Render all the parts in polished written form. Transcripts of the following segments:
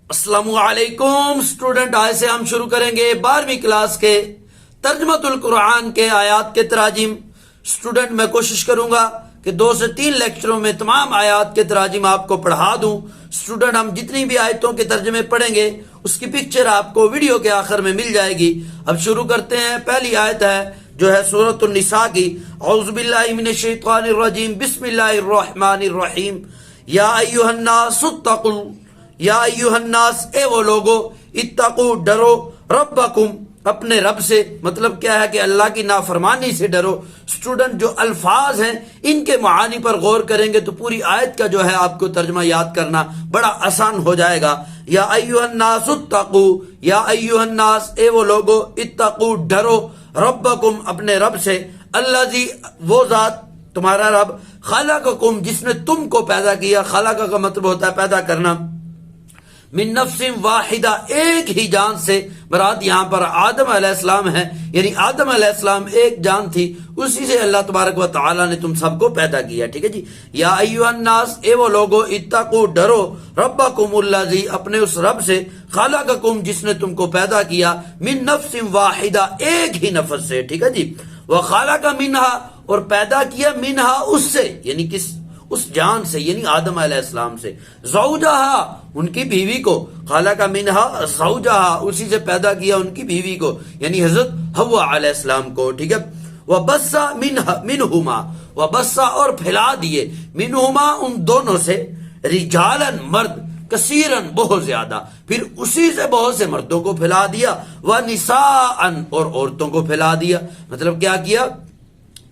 السلام علیکم اسٹوڈنٹ، آج سے ہم شروع کریں گے 12ویں کلاس کے ترجمۃ القرآن کے آیات کے تراجم۔ اسٹوڈنٹ میں کوشش کروں گا کہ 2 سے 3 لیکچروں میں تمام آیات کے تراجم آپ کو پڑھا دوں۔ اسٹوڈنٹ ہم جتنی بھی آیتوں کے ترجمے پڑھیں گے اس کی پکچر آپ کو ویڈیو کے آخر میں مل جائے گی۔ اب شروع کرتے ہیں۔ پہلی آیت ہے جو ہے سورۃ النساء کی۔ اعوذ باللہ من الشیطان الرجیم، بسم اللہ الرحمن الرحیم۔ یا ایھا الناس اتقوا، یا ایھا الناس اے وہ لوگو، اتقوا ڈرو، ربکم اپنے رب سے۔ مطلب کیا ہے کہ اللہ کی نافرمانی سے ڈرو۔ اسٹوڈنٹ جو الفاظ ہیں ان کے معانی پر غور کریں گے تو پوری آیت کا جو ہے آپ کو ترجمہ یاد کرنا بڑا آسان ہو جائے گا۔ یا ایھا الناس اتقوا، یا ایھا الناس اے وہ لوگو، اتقوا ڈرو، ربکم اپنے رب سے، الذی وہ ذات تمہارا رب، خلقکم جس نے تم کو پیدا کیا۔ خلق کا مطلب ہوتا ہے پیدا کرنا۔ من نفس واحدہ ایک ہی جان سے، مراد یہاں پر آدم علیہ السلام ہے، یعنی آدم علیہ السلام ایک جان تھی، اسی سے اللہ تبارک و تعالی نے تم سب کو پیدا کیا۔ ٹھیک ہے جی۔ یا ایھا الناس اے وہ لوگو، اتقوا ڈرو، ربکم الذی اپنے اس رب سے، خلقکم جس نے تم کو پیدا کیا، من نفس واحدہ ایک ہی نفس سے۔ ٹھیک ہے جی۔ وخلق منہا اور پیدا کیا، منہا اس سے، یعنی کس اس جان سے، یعنی آدم علیہ السلام سے، زوجہا ان کی بیوی کو، خلق منہا زوجہا اسی سے پیدا کیا ان کی بیوی کو، یعنی حضرت حوا علیہ السلام کو۔ ٹھیک ہے۔ وبث منہما وبث اور پھیلا دیے، منہما ان دونوں سے، رجالا مرد، کثیرن بہت زیادہ، پھر اسی سے بہت سے مردوں کو پھیلا دیا، ونساء اور عورتوں کو پھیلا دیا۔ مطلب کیا کیا؟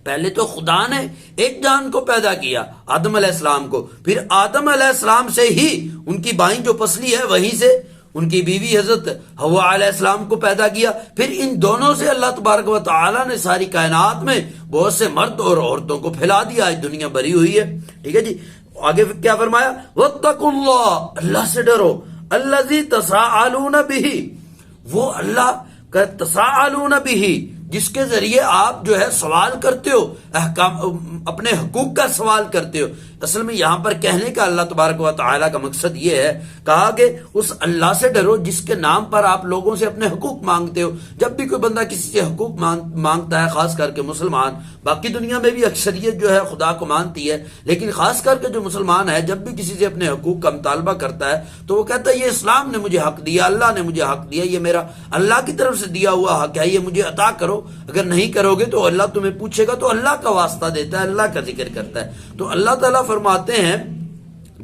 پہلے تو خدا نے ایک جان کو پیدا کیا، آدم علیہ السلام کو، پھر آدم علیہ السلام سے ہی ان کی بائیں جو پسلی ہے وہیں سے ان کی بیوی حضرت حوا علیہ السلام کو پیدا کیا، پھر ان دونوں سے اللہ تبارک و تعالی نے ساری کائنات میں بہت سے مرد اور عورتوں کو پھیلا دیا۔ آج دنیا بھری ہوئی ہے۔ ٹھیک ہے جی۔ آگے کیا فرمایا؟ واتقوا اللہ اللہ سے ڈرو، الذی تساءلون بہ وہ اللہ کا، تساءلون بہ جس کے ذریعے آپ جو ہے سوال کرتے ہو، احکام اپنے حقوق کا سوال کرتے ہو۔ اصل میں یہاں پر کہنے کا اللہ تبارک و تعالیٰ کا مقصد یہ ہے، کہا کہ اس اللہ سے ڈرو جس کے نام پر آپ لوگوں سے اپنے حقوق مانگتے ہو۔ جب بھی کوئی بندہ کسی سے حقوق مانگتا ہے، خاص کر کے مسلمان، باقی دنیا میں بھی اکثریت جو ہے خدا کو مانتی ہے، لیکن خاص کر کے جو مسلمان ہے جب بھی کسی سے اپنے حقوق کا مطالبہ کرتا ہے تو وہ کہتا ہے یہ اسلام نے مجھے حق دیا، اللہ نے مجھے حق دیا، یہ میرا اللہ کی طرف سے دیا ہوا حق ہے، یہ مجھے عطا کرو، اگر نہیں کرو گے تو اللہ تمہیں پوچھے گا۔ تو اللہ کا واسطہ دیتا ہے، اللہ کا ذکر کرتا ہے۔ تو اللہ تعالیٰ فرماتے ہیں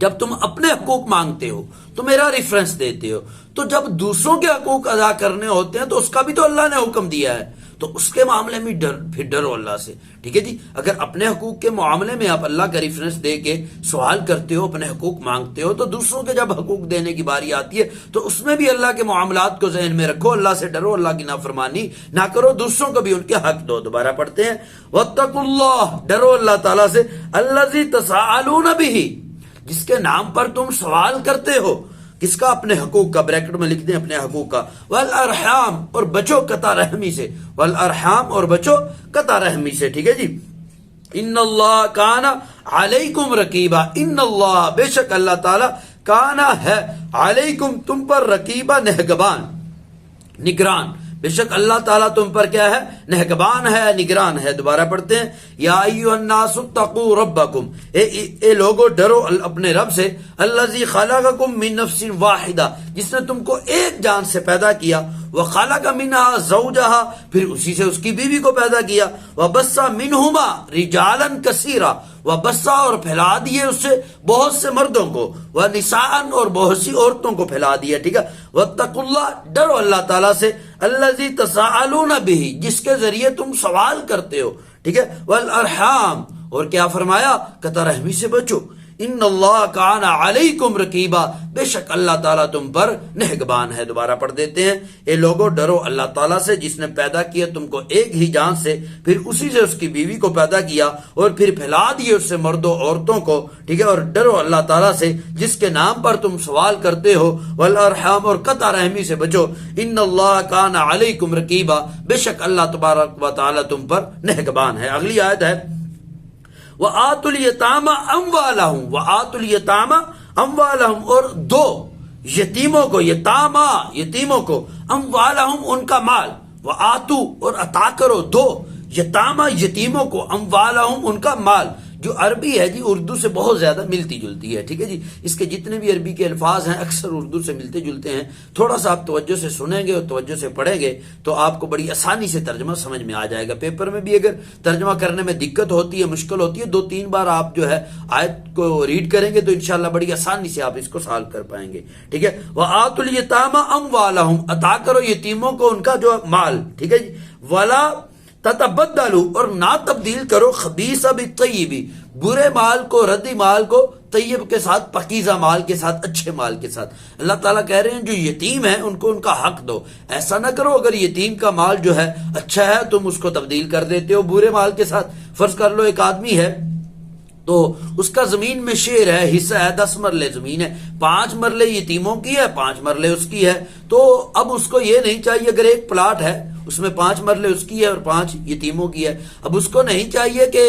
جب تم اپنے حقوق مانگتے ہو تو میرا ریفرنس دیتے ہو، تو جب دوسروں کے حقوق ادا کرنے ہوتے ہیں تو اس کا بھی تو اللہ نے حکم دیا ہے، تو اس کے معاملے میں پھر ڈرو اللہ سے۔ ٹھیک ہے جی۔ اگر اپنے حقوق کے معاملے میں آپ اللہ کا ریفرنس دے کے سوال کرتے ہو، اپنے حقوق مانگتے ہو، تو دوسروں کے جب حقوق دینے کی باری آتی ہے تو اس میں بھی اللہ کے معاملات کو ذہن میں رکھو، اللہ سے ڈرو، اللہ کی نافرمانی نہ کرو، دوسروں کو بھی ان کے حق دو۔ دوبارہ پڑھتے ہیں، واتقوا اللہ ڈرو اللہ تعالیٰ سے، الذی تساءلون بہ جس کے نام پر تم سوال کرتے ہو، کس کا؟ اپنے حقوق کا، بریکٹ میں لکھ دیں اپنے حقوق کا۔ والارحام اور بچو قطع رحمی سے، والارحام اور بچو قطع رحمی سے۔ ٹھیک ہے جی۔ ان اللہ کان علیکم رقیبا، ان اللہ بے شک اللہ تعالی کان ہے، علیکم تم پر، رقیبا نگہبان، نگران، بے شک اللہ تعالیٰ تم پر کیا ہے؟ نگہبان ہے، نگران ہے۔ دوبارہ پڑھتے ہیں، یا ایھا الناس اتقوا ربکم اے لوگو ڈرو اپنے رب سے، الذی خلقکم من نفس واحدہ جس نے تم کو ایک جان سے پیدا کیا، وخلق منہا زوجہا پھر اسی سے اس کی بیوی کو پیدا کیا، وبث منہما رجالا کثیرا وبث اور پھیلا دیے اس سے بہت سے مردوں کو، ونساء اور بہت سی عورتوں کو پھیلا دیا۔ ٹھیک ہے۔ واتقوا اللہ ڈرو اللہ تعالیٰ سے، الذی تساءلون بہ جس کے ذریعے تم سوال کرتے ہو۔ ٹھیک ہے۔ والارحام اور کیا فرمایا؟ قطع رحمی سے بچو۔ ان اللہ کان علیکم رقیبا بے شک اللہ تعالیٰ تم پر نگہبان ہے۔ دوبارہ پڑھ دیتے ہیں، اے لوگو ڈرو اللہ تعالیٰ سے جس نے پیدا کیا تم کو ایک ہی جان سے، پھر اسی سے اس کی بیوی کو پیدا کیا اور پھر پھیلا دیے اس سے مردوں عورتوں کو۔ ٹھیک ہے۔ اور ڈرو اللہ تعالیٰ سے جس کے نام پر تم سوال کرتے ہو، والارحام اور قطع رحمی سے بچو، ان اللہ کان علیکم رقیبا بے شک اللہ تبارک و تعالیٰ تم پر نگہبان ہے۔ اگلی آیت ہے، وَآتُوا الْيَتَامَى أَمْوَالَهُمْ وَآتُوا الْيَتَامَى أَمْوَالَهُمْ اور دو یتیموں کو، یتاما یتیموں کو، اموالہم ان کا مال، وآتو اور عطا کرو دو، یتاما یتیموں کو، اموالہم ان کا مال، جو عربی ہے جی اردو سے بہت زیادہ ملتی جلتی ہے، ٹھیک ہے جی، اس کے جتنے بھی عربی کے الفاظ ہیں اکثر اردو سے ملتے جلتے ہیں، تھوڑا سا آپ توجہ سے سنیں گے اور توجہ سے پڑھیں گے تو آپ کو بڑی آسانی سے ترجمہ سمجھ میں آ جائے گا۔ پیپر میں بھی اگر ترجمہ کرنے میں دقت ہوتی ہے، مشکل ہوتی ہے، 2-3 بار آپ جو ہے آیت کو ریڈ کریں گے تو انشاءاللہ بڑی آسانی سے آپ اس کو سالو کر پائیں گے، ٹھیک ہے۔ وآتوا الیتامی اموالہم، عطا کرو یتیموں کو ان کا جو مال، ٹھیک ہے جی، ولا تتبدلوا اور نہ تبدیل کرو خبیث بالطیب، برے مال کو، ردی مال کو طیب کے ساتھ، پاکیزہ مال کے ساتھ، اچھے مال کے ساتھ۔ اللہ تعالیٰ کہہ رہے ہیں جو یتیم ہیں ان کو ان کا حق دو، ایسا نہ کرو اگر یتیم کا مال جو ہے اچھا ہے تم اس کو تبدیل کر دیتے ہو برے مال کے ساتھ۔ فرض کر لو ایک آدمی ہے تو اس کا زمین میں شیئر ہے، حصہ ہے، 10 مرلے زمین ہے، 5 مرلے یتیموں کی ہے، 5 مرلے اس کی ہے، تو اب اس کو یہ نہیں چاہیے، اگر ایک پلاٹ ہے اس میں 5 مرلے اس کی ہے اور 5 یتیموں کی ہے، اب اس کو نہیں چاہیے کہ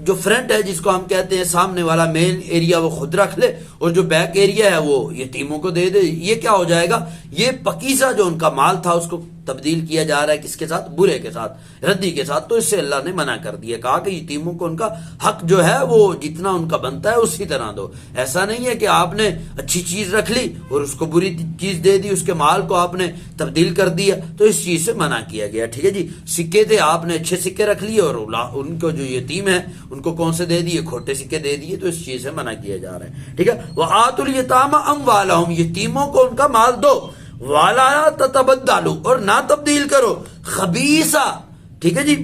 جو فرنٹ ہے جس کو ہم کہتے ہیں سامنے والا مین ایریا وہ خود رکھ لے اور جو بیک ایریا ہے وہ یتیموں کو دے دے۔ یہ کیا ہو جائے گا، یہ پاکیزہ جو ان کا مال تھا اس کو تبدیل کیا جا رہا ہے کس کے ساتھ، برے کے ساتھ، ردی کے ساتھ۔ تو اس سے اللہ نے منع کر دیا، کہا کہ یتیموں کو ان کا حق جو ہے وہ جتنا ان کا بنتا ہے اسی طرح دو۔ ایسا نہیں ہے کہ آپ نے اچھی چیز رکھ لی اور اس کو بری چیز دے دی، اس کے مال کو آپ نے تبدیل کر دیا، تو اس چیز سے منع کیا گیا، ٹھیک ہے جی۔ سکے تھے، آپ نے اچھے سکے رکھ لیے اور ان کو جو یتیم ہے ان کو کون سے دے دیے، کھوٹے سکے دے دیے، تو اس چیز سے منع کیا جا رہا ہے، ٹھیک ہے۔ وآتوا الیتامی اموالہم، یتیموں کو ان کا مال دو، ولا تتبدلوا اور نہ تبدیل کرو خبیثہ، ٹھیک ہے جی،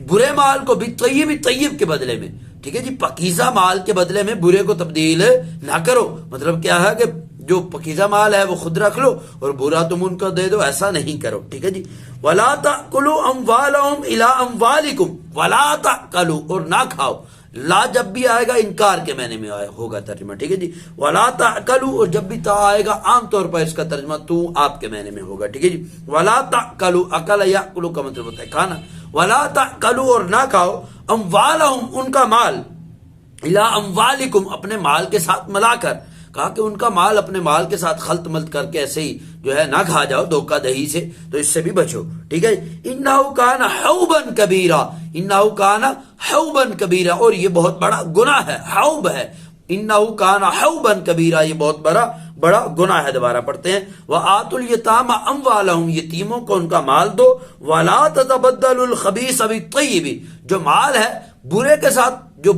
برے مال کو بالطیب، طیب کے بدلے میں، ٹھیک ہے جی، پاکیزہ مال کے بدلے میں برے کو تبدیل نہ کرو۔ مطلب کیا ہے کہ جو پاکیزہ مال ہے وہ خود رکھ لو اور برا تم ان کو دے دو، ایسا نہیں کرو، ٹھیک ہے جی۔ ولا تأکلوا اموالہم الی اموالکم، ولا تأکلوا اور نہ کھاؤ، لا جب بھی آئے گا انکار کے معنی میں ہوگا ترجمہ، ٹھیک ہے جی۔ ولا تأکلوا اور جب بھی تا آئے گا عام طور پر اس کا ترجمہ تو آپ کے معنی میں ہوگا، ٹھیک ہے جی۔ ولا تأکلوا، اکل یأکل کا مطلب ہوتا ہے کھانا، ولا تأکلوا اور نہ کھاؤ، اموالہم ان کا مال، الی اموالکم اپنے مال کے ساتھ ملا کر، کہا کہ ان کا مال اپنے مال کے ساتھ خلط ملط کر کے ایسے ہی جو ہے نہ کھا جاؤ دھوکہ دہی سے، تو اس سے بھی بچو، ٹھیک ہے۔ انہ کان حوبا کبیرا، انہ کان حوبا کبیرا، اور یہ بہت بڑا گناہ ہے، حوب ہے، انہ کان حوبا کبیرا، یہ بہت بڑا گناہ ہے۔ دوبارہ پڑھتے ہیں، وآتوا الیتامی اموالہم، یتیموں کو ان کا مال دو، ولا تتبدلوا الخبیث بالطیب، جو مال ہے برے کے ساتھ، جو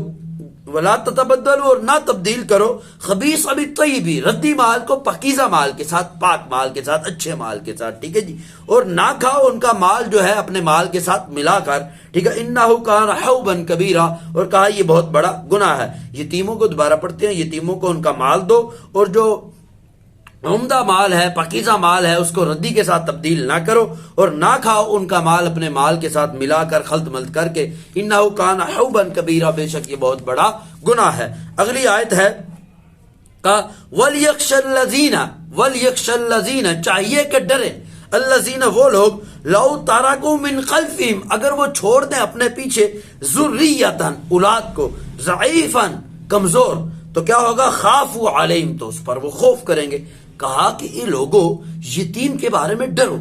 ولا تتبدلوا اور نہ تبدیل کرو خبیث بالطیب، ردی مال کو پاکیزہ مال کے ساتھ، پاک مال کے ساتھ، اچھے مال کے ساتھ، ٹھیک ہے جی۔ اور نہ کھاؤ ان کا مال جو ہے اپنے مال کے ساتھ ملا کر، ٹھیک ہے۔ انہ کان حوبا کبیرا، اور کہا یہ بہت بڑا گناہ ہے۔ یتیموں کو دوبارہ پڑھتے ہیں، یتیموں کو ان کا مال دو اور جو عمدہ مال ہے، پاکیزہ مال ہے، اس کو ردی کے ساتھ تبدیل نہ کرو اور نہ کھاؤ ان کا مال اپنے مال کے ساتھ ملا کر، خلط ملط کر کے، انہ کان حوبا کبیرا، بے شک یہ بہت بڑا گناہ ہے۔ اگلی آیت ہے کہ وَلْيَخْشَ الَّذِينَ، چاہیے کہ ڈرے، الذین وہ لوگ، لو ترکوا من خلفہم، اگر وہ چھوڑ دیں اپنے پیچھے، ذریۃ اولاد کو، ضعیفا کمزور، تو کیا ہوگا، خافوا علیہم، تو اس پر وہ خوف کریں گے۔ کہا کہ یہ لوگوں یتیم کے بارے میں ڈرو،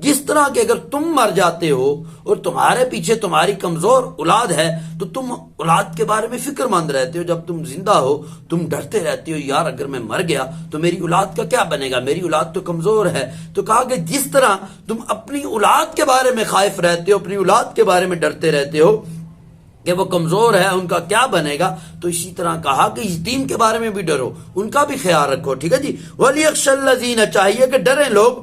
جس طرح کہ اگر تم مر جاتے ہو اور تمہارے پیچھے تمہاری کمزور اولاد ہے تو تم اولاد کے بارے میں فکر مند رہتے ہو، جب تم زندہ ہو تم ڈرتے رہتے ہو، یار اگر میں مر گیا تو میری اولاد کا کیا بنے گا، میری اولاد تو کمزور ہے۔ تو کہا کہ جس طرح تم اپنی اولاد کے بارے میں خائف رہتے ہو، اپنی اولاد کے بارے میں ڈرتے رہتے ہو کہ وہ کمزور ہے، ان کا کیا بنے گا، تو اسی طرح کہا کہ یتیم کے بارے میں بھی ڈرو، ان کا بھی خیال رکھو، ٹھیک ہے جی۔ وَلْيَخْشَ الَّذِينَ، چاہیے کہ ڈریں لوگ،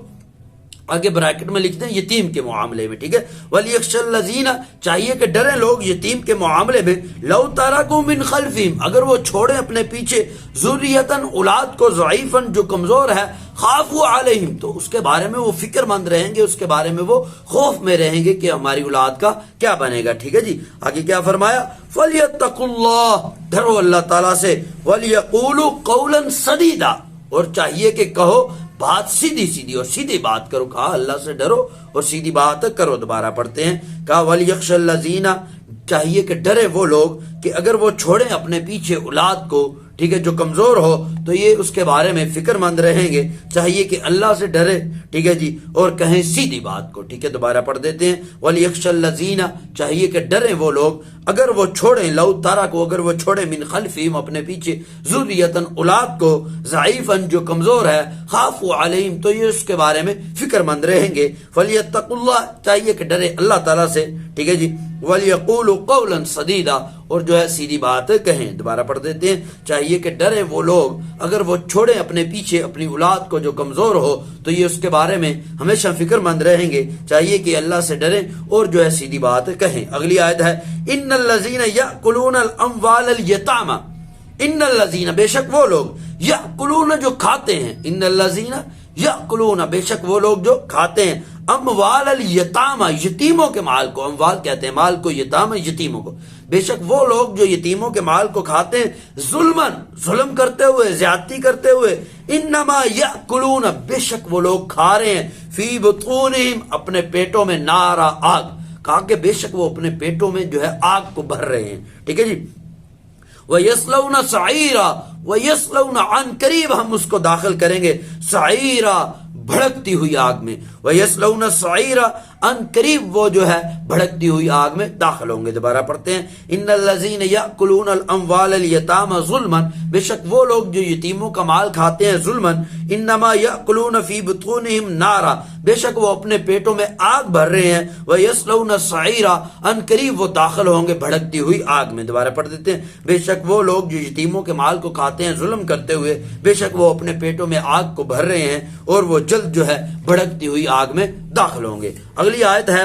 آگے بریکٹ میں لکھ دیں یتیم کے معاملے میں، ٹھیک ہے۔ وَلْيَخْشَ الَّذِينَ، چاہیے کہ ڈریں لوگ یتیم کے معاملے میں، لو ترکوا من خلفہم، اگر وہ چھوڑیں اپنے پیچھے، ذریۃ اولاد کو، ضعیفا جو کمزور ہے، خافوا علیہم، تو اس کے بارے میں وہ فکر مند رہیں گے، اس کے بارے میں وہ خوف میں رہیں گے کہ ہماری اولاد کا کیا بنے گا، ٹھیک ہے جی۔ آگے کیا فرمایا، فَلْيَتَّقُوا اللَّهَ، ڈرو اللہ تعالیٰ سے، وَلْيَقُولُوا قَوْلًا سَدِيدًا، اور چاہیے کہ کہو بات سیدھی سیدھی، اور سیدھی بات کرو، کہا اللہ سے ڈرو اور سیدھی بات کرو۔ دوبارہ پڑھتے ہیں، کہا وَلْيَخْشَ الَّذِينَ، چاہیے کہ ڈرے وہ لوگ کہ اگر وہ چھوڑیں اپنے پیچھے اولاد کو، ٹھیک ہے جو کمزور ہو تو یہ اس کے بارے میں فکر مند رہیں گے. چاہیے کہ اللہ سے ڈرے, ٹھیک ہے جی, اور کہیں سیدھی بات کو. ٹھیک ہے دوبارہ پڑھ دیتے ہیں. وَلْيَخْشَ الَّذِينَ, چاہیے کہ ڈریں وہ لوگ, اگر وہ چھوڑیں, لو تارا کو, اگر وہ چھوڑیں, من خلفہم, اپنے پیچھے, ذریۃً, اولاد کو, ضعیفاً, جو کمزور ہے, خافوا علیہم, تو یہ اس کے بارے میں فکر مند رہیں گے. فَلْيَتَّقُوا اللَّهَ, چاہیے کہ ڈرے اللہ تعالیٰ سے. ٹھیک ہے جی. وَلْيَقُولُوا قَوْلًا سَدِيدًا, اور جو ہے سیدھی بات کہیں. دوبارہ پڑھ دیتے ہیں. چاہیے کہ ڈریں وہ لوگ, اگر وہ چھوڑیں اپنے پیچھے اپنی اولاد کو جو کمزور ہو, تو یہ اس کے بارے میں ہمیشہ فکر مند رہیں گے. چاہیے کہ اللہ سے ڈریں اور جو ہے سیدھی بات کہیں. اگلی آیت ہے ان الذین یأکلون الاموال الیتامی, ان الذین, بے شک وہ لوگ, یأکلون, جو کھاتے ہیں, ان الذین یأکلون, بے شک وہ لوگ جو کھاتے ہیں, اموال الیتامی, یتیموں کے مال کو. اموال کہتے ہیں مال کو, یتامی یتیموں کو. بے شک وہ لوگ جو یتیموں کے مال کو کھاتے ہیں, ظلمن, ظلم کرتے ہوئے, زیادتی کرتے ہوئے, انما یأکلون, بے شک وہ لوگ کھا رہے ہیں, فی بطونہم, اپنے پیٹوں میں, نارا, آگ. کہا کہ بے شک وہ اپنے پیٹوں میں جو ہے آگ کو بھر رہے ہیں. ٹھیک ہے جی. وَيَصْلَوْنَ سَعِيرًا, وَيَصْلَوْنَ, عن قریب ہم اس کو داخل کریں گے, سعیرا, بھڑکتی ہوئی آگ میں. وَيَصْلَوْنَ سَعِيرًا, ان قریب وہ جو ہے بھڑکتی ہوئی آگ میں داخل ہوں گے. دوبارہ پڑھتے ہیں. ان الذین یأکلون الاموال الیتامی ظلما, بے شک وہ لوگ جو یتیموں کا مال کھاتے ہیں ظلما, انما یأکلون فی بطونہم نارا, بے شک وہ اپنے پیٹوں میں آگ بھر رہے ہیں. وَيَصْلَوْنَ سَعِيرًا, ان قریب وہ داخل ہوں گے بھڑکتی ہوئی آگ میں. دوبارہ پڑھ دیتے ہیں. بے شک وہ لوگ جو یتیموں کے مال کو کھاتے ہیں ظلم کرتے ہوئے, بے شک وہ اپنے پیٹوں میں آگ کو بھر رہے ہیں اور وہ جلد جو ہے بھڑکتی ہوئی آگ میں داخل ہوں گے. اگلی آیت ہے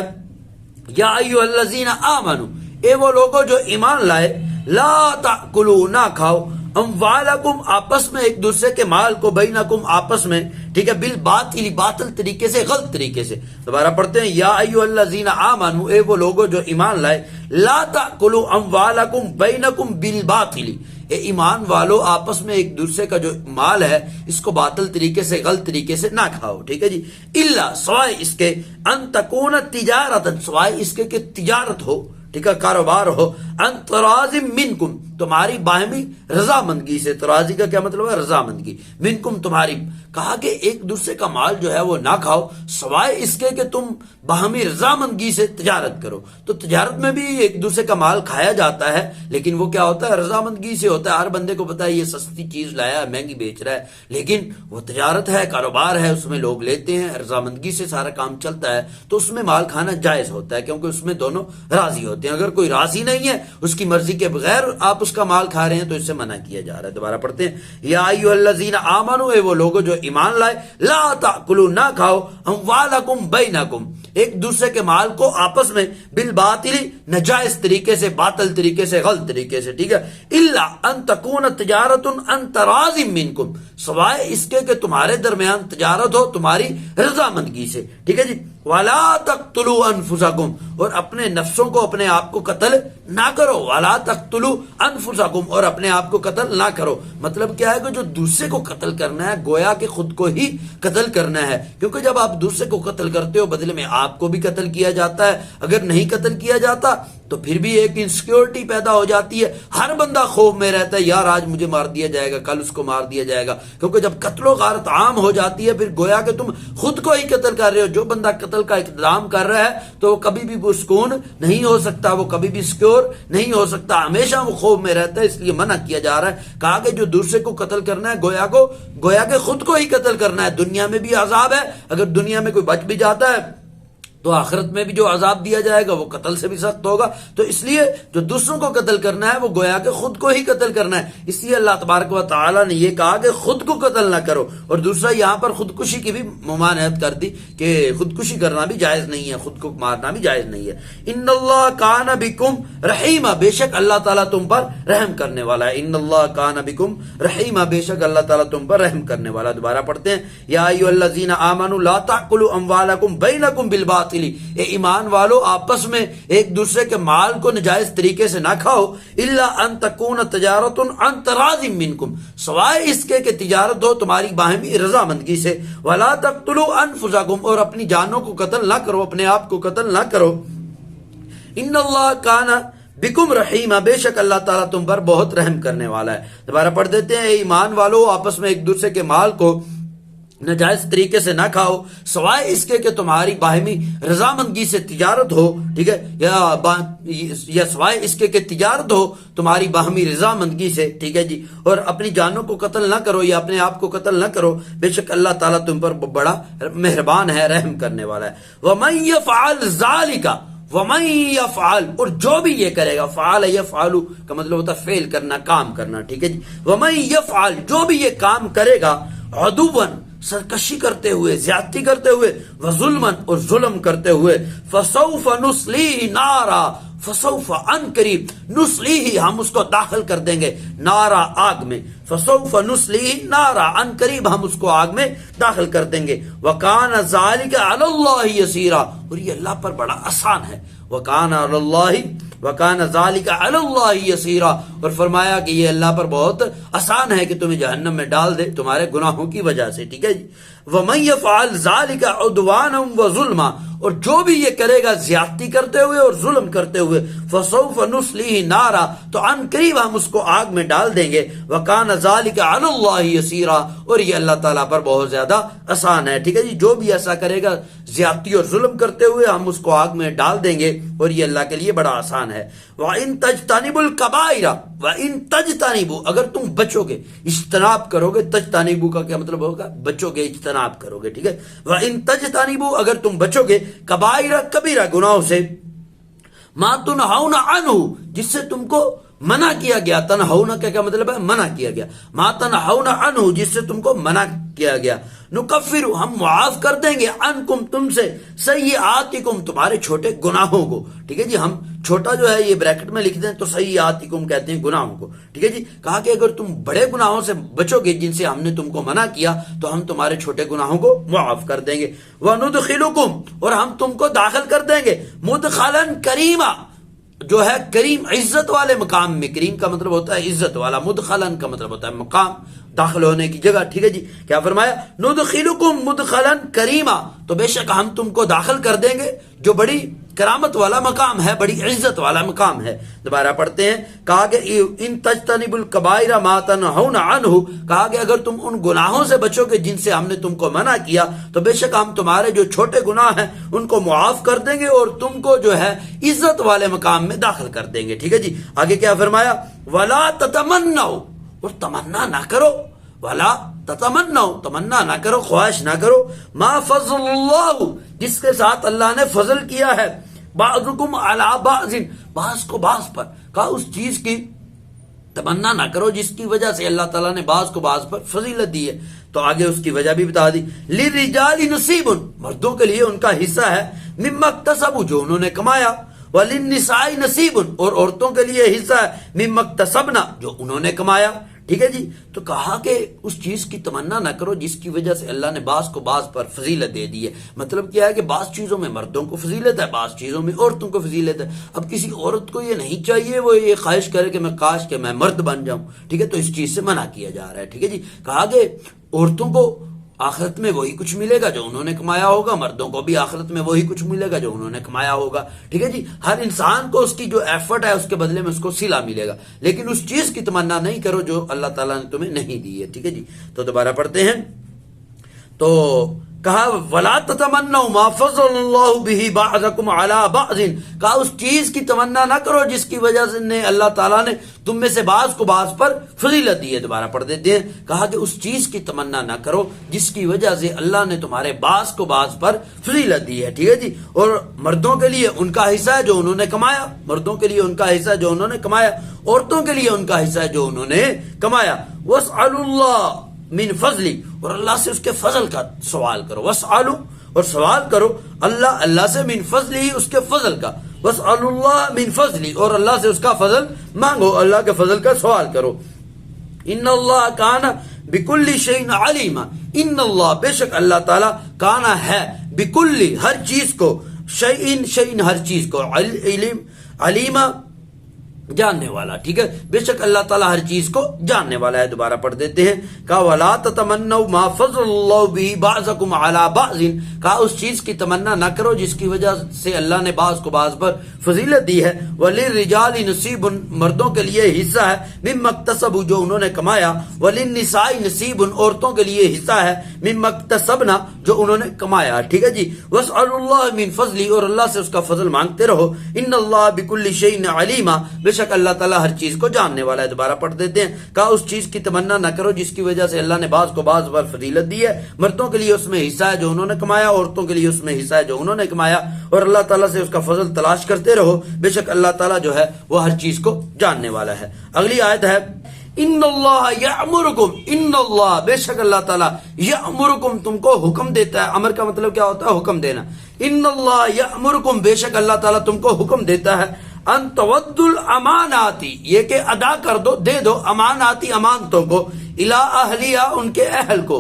یا ایھا الذین آمنوا, اے وہ لوگوں جو ایمان لائے, لا تأکلوا, نہ کھاؤ, اموالکم, آپس میں ایک دوسرے کے مال کو, بینکم, آپس میں, ٹھیک ہے, بالباطل, باطل طریقے سے, غلط طریقے سے. دوبارہ پڑھتے ہیں. یا ایھا الذین آمنوا, اے وہ لوگوں جو ایمان لائے, لا تأکلوا اموالکم بینکم بالباطل, اے ایمان والو آپس میں ایک دوسرے کا جو مال ہے اس کو باطل طریقے سے, غلط طریقے سے نہ کھاؤ. ٹھیک ہے جی. الا, سوائے اس کے, ان تکون تجارتا, سوائے اس کے کہ تجارت ہو, ٹھیک ہے, کاروبار ہو, ان تراض منکم, تمہاری باہمی رضامندگی سے. تراضی کا کیا مطلب ہے؟ رضامندگی. منکم, تمہاری. کہا کہ ایک دوسرے کا مال جو ہے وہ نہ کھاؤ سوائے اس کے کہ تم باہمی رضامندگی سے تجارت کرو. تو تجارت میں بھی ایک دوسرے کا مال کھایا جاتا ہے, لیکن وہ کیا ہوتا ہے؟ رضامندگی سے ہوتا ہے. ہر بندے کو پتا ہے یہ سستی چیز لایا ہے, مہنگی بیچ رہا ہے, لیکن وہ تجارت ہے, کاروبار ہے, اس میں لوگ لیتے ہیں, رضامندگی سے سارا کام چلتا ہے, تو اس میں مال کھانا جائز ہوتا ہے, کیونکہ اس میں دونوں راضی ہوتے ہیں. اگر کوئی راضی نہیں ہے, اس کی مرضی کے بغیر آپ اس کا مال کھا رہے ہیں, تو اس سے منع کیا جا رہا ہے. دوبارہ پڑھتے ہیں. یا ایھا الذین آمنوا, اے وہ لوگوں جو ایمان لائے, لا تأکلوا, نہ کھاؤ, اموالکم بینکم, ایک دوسرے کے مال کو آپس میں, بالباطل, ناجائز طریقے سے, باطل طریقے سے, غلط طریقے سے. ٹھیک ہے. الا ان تکون تجارت ان تراض منکم, سوائے اس کے کہ تمہارے درمیان تجارت ہو تمہاری رضامندگی سے. ٹھیک ہے جی. ولا تقتلوا انفسکم, اور اپنے نفسوں کو, اپنے آپ کو قتل نہ کرو. ولا تقتلوا انفسکم, اور اپنے آپ کو قتل نہ کرو. مطلب کیا ہے کہ جو دوسرے کو قتل کرنا ہے گویا کہ خود کو ہی قتل کرنا ہے, کیونکہ جب آپ دوسرے کو قتل کرتے ہو بدلے میں آپ کو بھی قتل کیا جاتا ہے. اگر نہیں قتل کیا جاتا تو پھر بھی ایک انسیکیورٹی پیدا ہو جاتی ہے, ہر بندہ خوف میں رہتا ہے, یار آج مجھے مار دیا جائے گا, کل اس کو مار دیا جائے گا. کیونکہ جب قتل و غارت عام ہو جاتی ہے, پھر گویا کہ تم خود کو ہی قتل کر رہے ہو. جو بندہ قتل کا اقدام کر رہا ہے تو وہ کبھی بھی پرسکون نہیں ہو سکتا, وہ کبھی بھی سیکیور نہیں ہو سکتا, ہمیشہ وہ خوف میں رہتا ہے. اس لیے منع کیا جا رہا ہے. کہا کہ جو دوسرے کو قتل کرنا ہے گویا کہ خود کو ہی قتل کرنا ہے. دنیا میں بھی عذاب ہے, اگر دنیا میں کوئی بچ بھی جاتا ہے تو آخرت میں بھی جو عذاب دیا جائے گا وہ قتل سے بھی سخت ہوگا. تو اس لیے جو دوسروں کو قتل کرنا ہے وہ گویا کہ خود کو ہی قتل کرنا ہے. اس لیے اللہ تبارک و تعالی نے یہ کہا کہ خود کو قتل نہ کرو. اور دوسرا یہاں پر خودکشی کی بھی ممانعت کر دی کہ خودکشی کرنا بھی جائز نہیں ہے, خود کو مارنا بھی جائز نہیں ہے. ان اللہ کان بکم رحیما, بے شک اللہ تعالیٰ تم پر رحم کرنے والا ہے. ان اللہ کان بکم رحیما, بے شک اللہ تعالیٰ تم پر رحم کرنے والا. دوبارہ پڑھتے ہیں. یا ایھا الذین آمنوا لا تأکلوا اموالکم بینکم بالباطل, اے ایمان والو آپس میں ایک دوسرے کے مال کو نجائز طریقے سے نہ کھاؤ. الا ان تکون تجارت ان تراض منکم, سوائے اس کے کہ تجارت ہو تمہاری باہمی رضامندگی سے. ولا تقتلوا انفسکم, اور اپنی جانوں کو قتل نہ کرو, اپنے آپ کو قتل نہ کرو. ان اللہ کان بکم رحیمہ، بے شک اللہ تعالیٰ تم پر بہت رحم کرنے والا ہے۔ دوبارہ پڑھ دیتے ہیں، اے ایمان والو آپس میں ایک دوسرے کے مال کو ناجائز طریقے سے نہ کھاؤ، سوائے اس کے کہ تمہاری باہمی رضامندی سے تجارت ہو، ٹھیک ہے، یا سوائے اس کے کہ تجارت ہو تمہاری باہمی رضامندی سے، ٹھیک ہے جی، اور اپنی جانوں کو قتل نہ کرو یا اپنے آپ کو قتل نہ کرو، بے شک اللہ تعالیٰ تم پر بڑا مہربان ہے، رحم کرنے والا ہے۔ وَمَن يَفْعَلْ ذَلِكَ، وَمَن يَفْعَلْ، اور جو بھی یہ کرے گا، فعل یفعل کا مطلب ہوتا ہے فعل کرنا، کام کرنا، ٹھیک ہے جی، وَمَن يَفْعَلْ، جو بھی یہ کام کرے گا، عدوًا، سرکشی کرتے ہوئے، زیادتی کرتے ہوئے، وظلمًا، اور ظلم کرتے ہوئے، فسوف نصلیہ نارا، فسوف، ان قریب، نصلیہ، ہم اس کو داخل کر دیں گے، نارا، آگ میں، فسوف نصلیہ نارا، ان قریب ہم اس کو آگ میں داخل کر دیں گے، وکان ذالک علی اللہ یسیرا، اور یہ اللہ پر بڑا آسان ہے، وکان علی اللہ، وکان ذالک علی اللہ یسیرا، اور فرمایا کہ یہ اللہ پر بہت آسان ہے کہ تمہیں جہنم میں ڈال دے تمہارے گناہوں کی وجہ سے، ٹھیک ہے جی۔ وَمَن يَفْعَلْ ذَلِكَ عُدْوَانًا وَظُلْمًا، اور جو بھی یہ کرے گا زیادتی کرتے ہوئے اور ظلم کرتے ہوئے، فَسَوْفَ نُصْلِيهِ نَارًا، تو عن قریب ہم اس کو آگ میں ڈال دیں گے، وَكَانَ ذَلِكَ عَلَى اللَّهِ يَسِيرًا، اور یہ اللہ تعالیٰ پر بہت زیادہ آسان ہے، ٹھیک ہے جی، جو بھی ایسا کرے گا زیادتی اور ظلم کرتے ہوئے ہم اس کو آگ میں ڈال دیں گے، اور یہ اللہ کے لیے بڑا آسان ہے۔ وَإِن تَجْتَنِبُوا الْكَبَائِرَ، وَإِن تَجْتَنِبُوا، اگر تم بچو گے، اجتناب کرو گے، تجتنبوا کا کیا مطلب ہوگا؟ بچو گے، اجتناب کرو گے، ٹھیک ہے، وَإِن تَجْتَنِبُوا، اگر تم بچو گے، کبائرہ، کبیرہ گناہوں سے، ما تنہون عنہ، جس سے تم کو منع کیا گیا، تنہون کا کیا مطلب ہے؟ منع کیا گیا، ما تنہون عنہ، جس سے تم کو منع کیا گیا، نکفر، ہم معاف کر دیں گے، عنکم، تم سے، سیئاتکم، تمہارے چھوٹے گناہوں کو، ٹھیک ہے جی، ہم چھوٹا جو ہے یہ بریکٹ میں لکھتے ہیں تو سیئاتکم کہتے ہیں گناہوں کو، ٹھیک ہے جی، کہا کہ اگر تم بڑے گناہوں سے بچو گے جن سے ہم نے تم کو منع کیا تو ہم تمہارے چھوٹے گناہوں کو معاف کر دیں گے، وندخلکم، اور ہم تم کو داخل کر دیں گے، مدخلا کریما، جو ہے کریم، عزت والے مقام میں، کریم کا مطلب ہوتا ہے عزت والا، مدخلن کا مطلب ہوتا ہے مقام، داخل ہونے کی جگہ، ٹھیک ہے جی، کیا فرمایا؟ ندخلکم مدخلا کریما، تو بے شک ہم تم کو داخل کر دیں گے جو بڑی کرامت والا مقام ہے، بڑی عزت والا مقام ہے۔ دوبارہ پڑھتے ہیں، کہا کہ ان تجتنبوا الکبائر ما تنہون عنہ، کہا کہ اگر تم ان گناہوں سے بچو گے جن سے ہم نے تم کو منع کیا تو بے شک ہم تمہارے جو چھوٹے گناہ ہیں ان کو معاف کر دیں گے اور تم کو جو ہے عزت والے مقام میں داخل کر دیں گے، ٹھیک ہے جی۔ آگے کیا فرمایا؟ ولا تتمنوا، اور تمنا نہ کرو، ولا تتمنوا، تمنا نہ کرو، خواہش نہ کرو، ما فضل اللہ، جس کے ساتھ اللہ نے فضل کیا ہے، بعضکم علی بعض، بعض کو بعض پر، کہا اس چیز کی تمنا نہ کرو جس کی وجہ سے اللہ تعالیٰ نے بعض کو بعض پر فضیلت دی ہے، تو آگے اس کی وجہ بھی بتا دی، للرجال نصیب، مردوں کے لیے ان کا حصہ ہے، مما اکتسبوا، جو انہوں نے کمایا، وللنساء نصیب، اور عورتوں کے لیے حصہ ہے، مما اکتسبنا، جو انہوں نے کمایا، ٹھیک ہے جی۔ تو کہا کہ اس چیز کی تمنا نہ کرو جس کی وجہ سے اللہ نے بعض کو بعض پر فضیلت دے دی ہے، مطلب کیا ہے کہ بعض چیزوں میں مردوں کو فضیلت ہے، بعض چیزوں میں عورتوں کو فضیلت ہے۔ اب کسی عورت کو یہ نہیں چاہیے وہ یہ خواہش کرے کہ میں کاش کہ میں مرد بن جاؤں، ٹھیک ہے، تو اس چیز سے منع کیا جا رہا ہے، ٹھیک ہے جی۔ کہا کہ عورتوں کو آخرت میں وہی کچھ ملے گا جو انہوں نے کمایا ہوگا، مردوں کو بھی آخرت میں وہی کچھ ملے گا جو انہوں نے کمایا ہوگا، ٹھیک ہے جی۔ ہر انسان کو اس کی جو ایفرٹ ہے اس کے بدلے میں اس کو صلہ ملے گا، لیکن اس چیز کی تمنا نہیں کرو جو اللہ تعالیٰ نے تمہیں نہیں دی ہے، ٹھیک ہے جی۔ تو دوبارہ پڑھتے ہیں، تو کہا ولا تتمنوا ما فضل اللہ به بعضکم علی بعض، کہا اس چیز کی تمنا نہ کرو جس کی وجہ سے اللہ تعالیٰ نے تم میں سے بعض کو بعض پر فضیلت دی ہے۔ دوبارہ پڑھ دیتے ہیں، کہا کہ اس چیز کی تمنا نہ کرو جس کی وجہ سے اللہ نے تمہارے بعض کو بعض پر فضیلت دی ہے، ٹھیک ہے جی۔ اور مردوں کے لیے ان کا حصہ ہے جو انہوں نے کمایا، مردوں کے لیے ان کا حصہ ہے جو انہوں نے کمایا، عورتوں کے لیے ان کا حصہ ہے جو انہوں نے کمایا۔ واسألوا اللہ من فضلی، اور اللہ سے اس کے فضل کا سوال کرو، واسألوا، اور سوال کرو اللہ سے، من فضلی، اس کے فضل کا، واسألوا اللہ من فضلی، اور اللہ سے اس کا فضل مانگو، اللہ کے فضل کا سوال کرو۔ ان اللہ کان بکل شیء علیما، ان اللہ، بے شک اللہ تعالیٰ، کانا ہے، بکل، ہر چیز کو، شیء، ہر چیز کو، علیم، علیما، جاننے والا. ٹھیک ہے, بے شک اللہ تعالیٰ ہر چیز کو جاننے والا ہے. دوبارہ پڑھ دیتے ہیں. کہا وَلَا تَتَمَنَّوْا مَا فَضَّلَ اللَّهُ بِهِ بَعْضَكُمْ عَلَى بَعْضٍ, کہا اس چیز کی تمنا نہ کرو جس کی وجہ سے اللہ نے بعض کو بعض پر فضیلت دی ہے. وَلِلرِّجَالِ نَصِيبٌ, مردوں کے لیے حصہ ہے, مِمَّا اكْتَسَبُوا, جو انہوں نے کمایا. وَلِلنِّسَاءِ نَصِيبٌ, عورتوں کے لیے حصہ ہے, مِمَّا اكْتَسَبْنَا, جو انہوں نے کمایا. ٹھیک ہے جی. وَاسْأَلُوا اللَّهَ مِنْ فَضْلِهِ, اور اللہ سے اس کا فضل مانگتے رہو. إِنَّ اللَّهَ بِكُلِّ شَيْءٍ عَلِيمٌ, بے شک اللہ تعالیٰ ہر چیز کو جاننے والا ہے. دوبارہ پڑھ دیتے ہیں. کہا اس چیز کی تمنا نہ کرو جس کی وجہ سے اللہ نے بعض کو بعض پر فضیلت دی ہے. مردوں کے لیے اس میں حصہ ہے جو انہوں نے کمایا, عورتوں کے لیے اس میں حصہ ہے جو انہوں نے کمایا, اور اللہ تعالیٰ سے اس کا فضل تلاش کرتے رہو. بے شک اللہ تعالیٰ جو ہے وہ ہر چیز کو جاننے والا ہے. اگلی آیت ہے ان اللہ یأمرکم, ان اللہ, بے شک اللہ تعالیٰ, یأمرکم, تم کو حکم دیتا ہے. امر کا مطلب کیا ہوتا ہے؟ حکم دینا. ان اللہ یأمرکم, بے شک اللہ تعالیٰ تم کو حکم دیتا ہے. ان تودوا الاماناتی, یہ کہ ادا کر دو, دے دو, اماناتی, امانتوں کو, الی اہلیہا, ان کے اہل کو.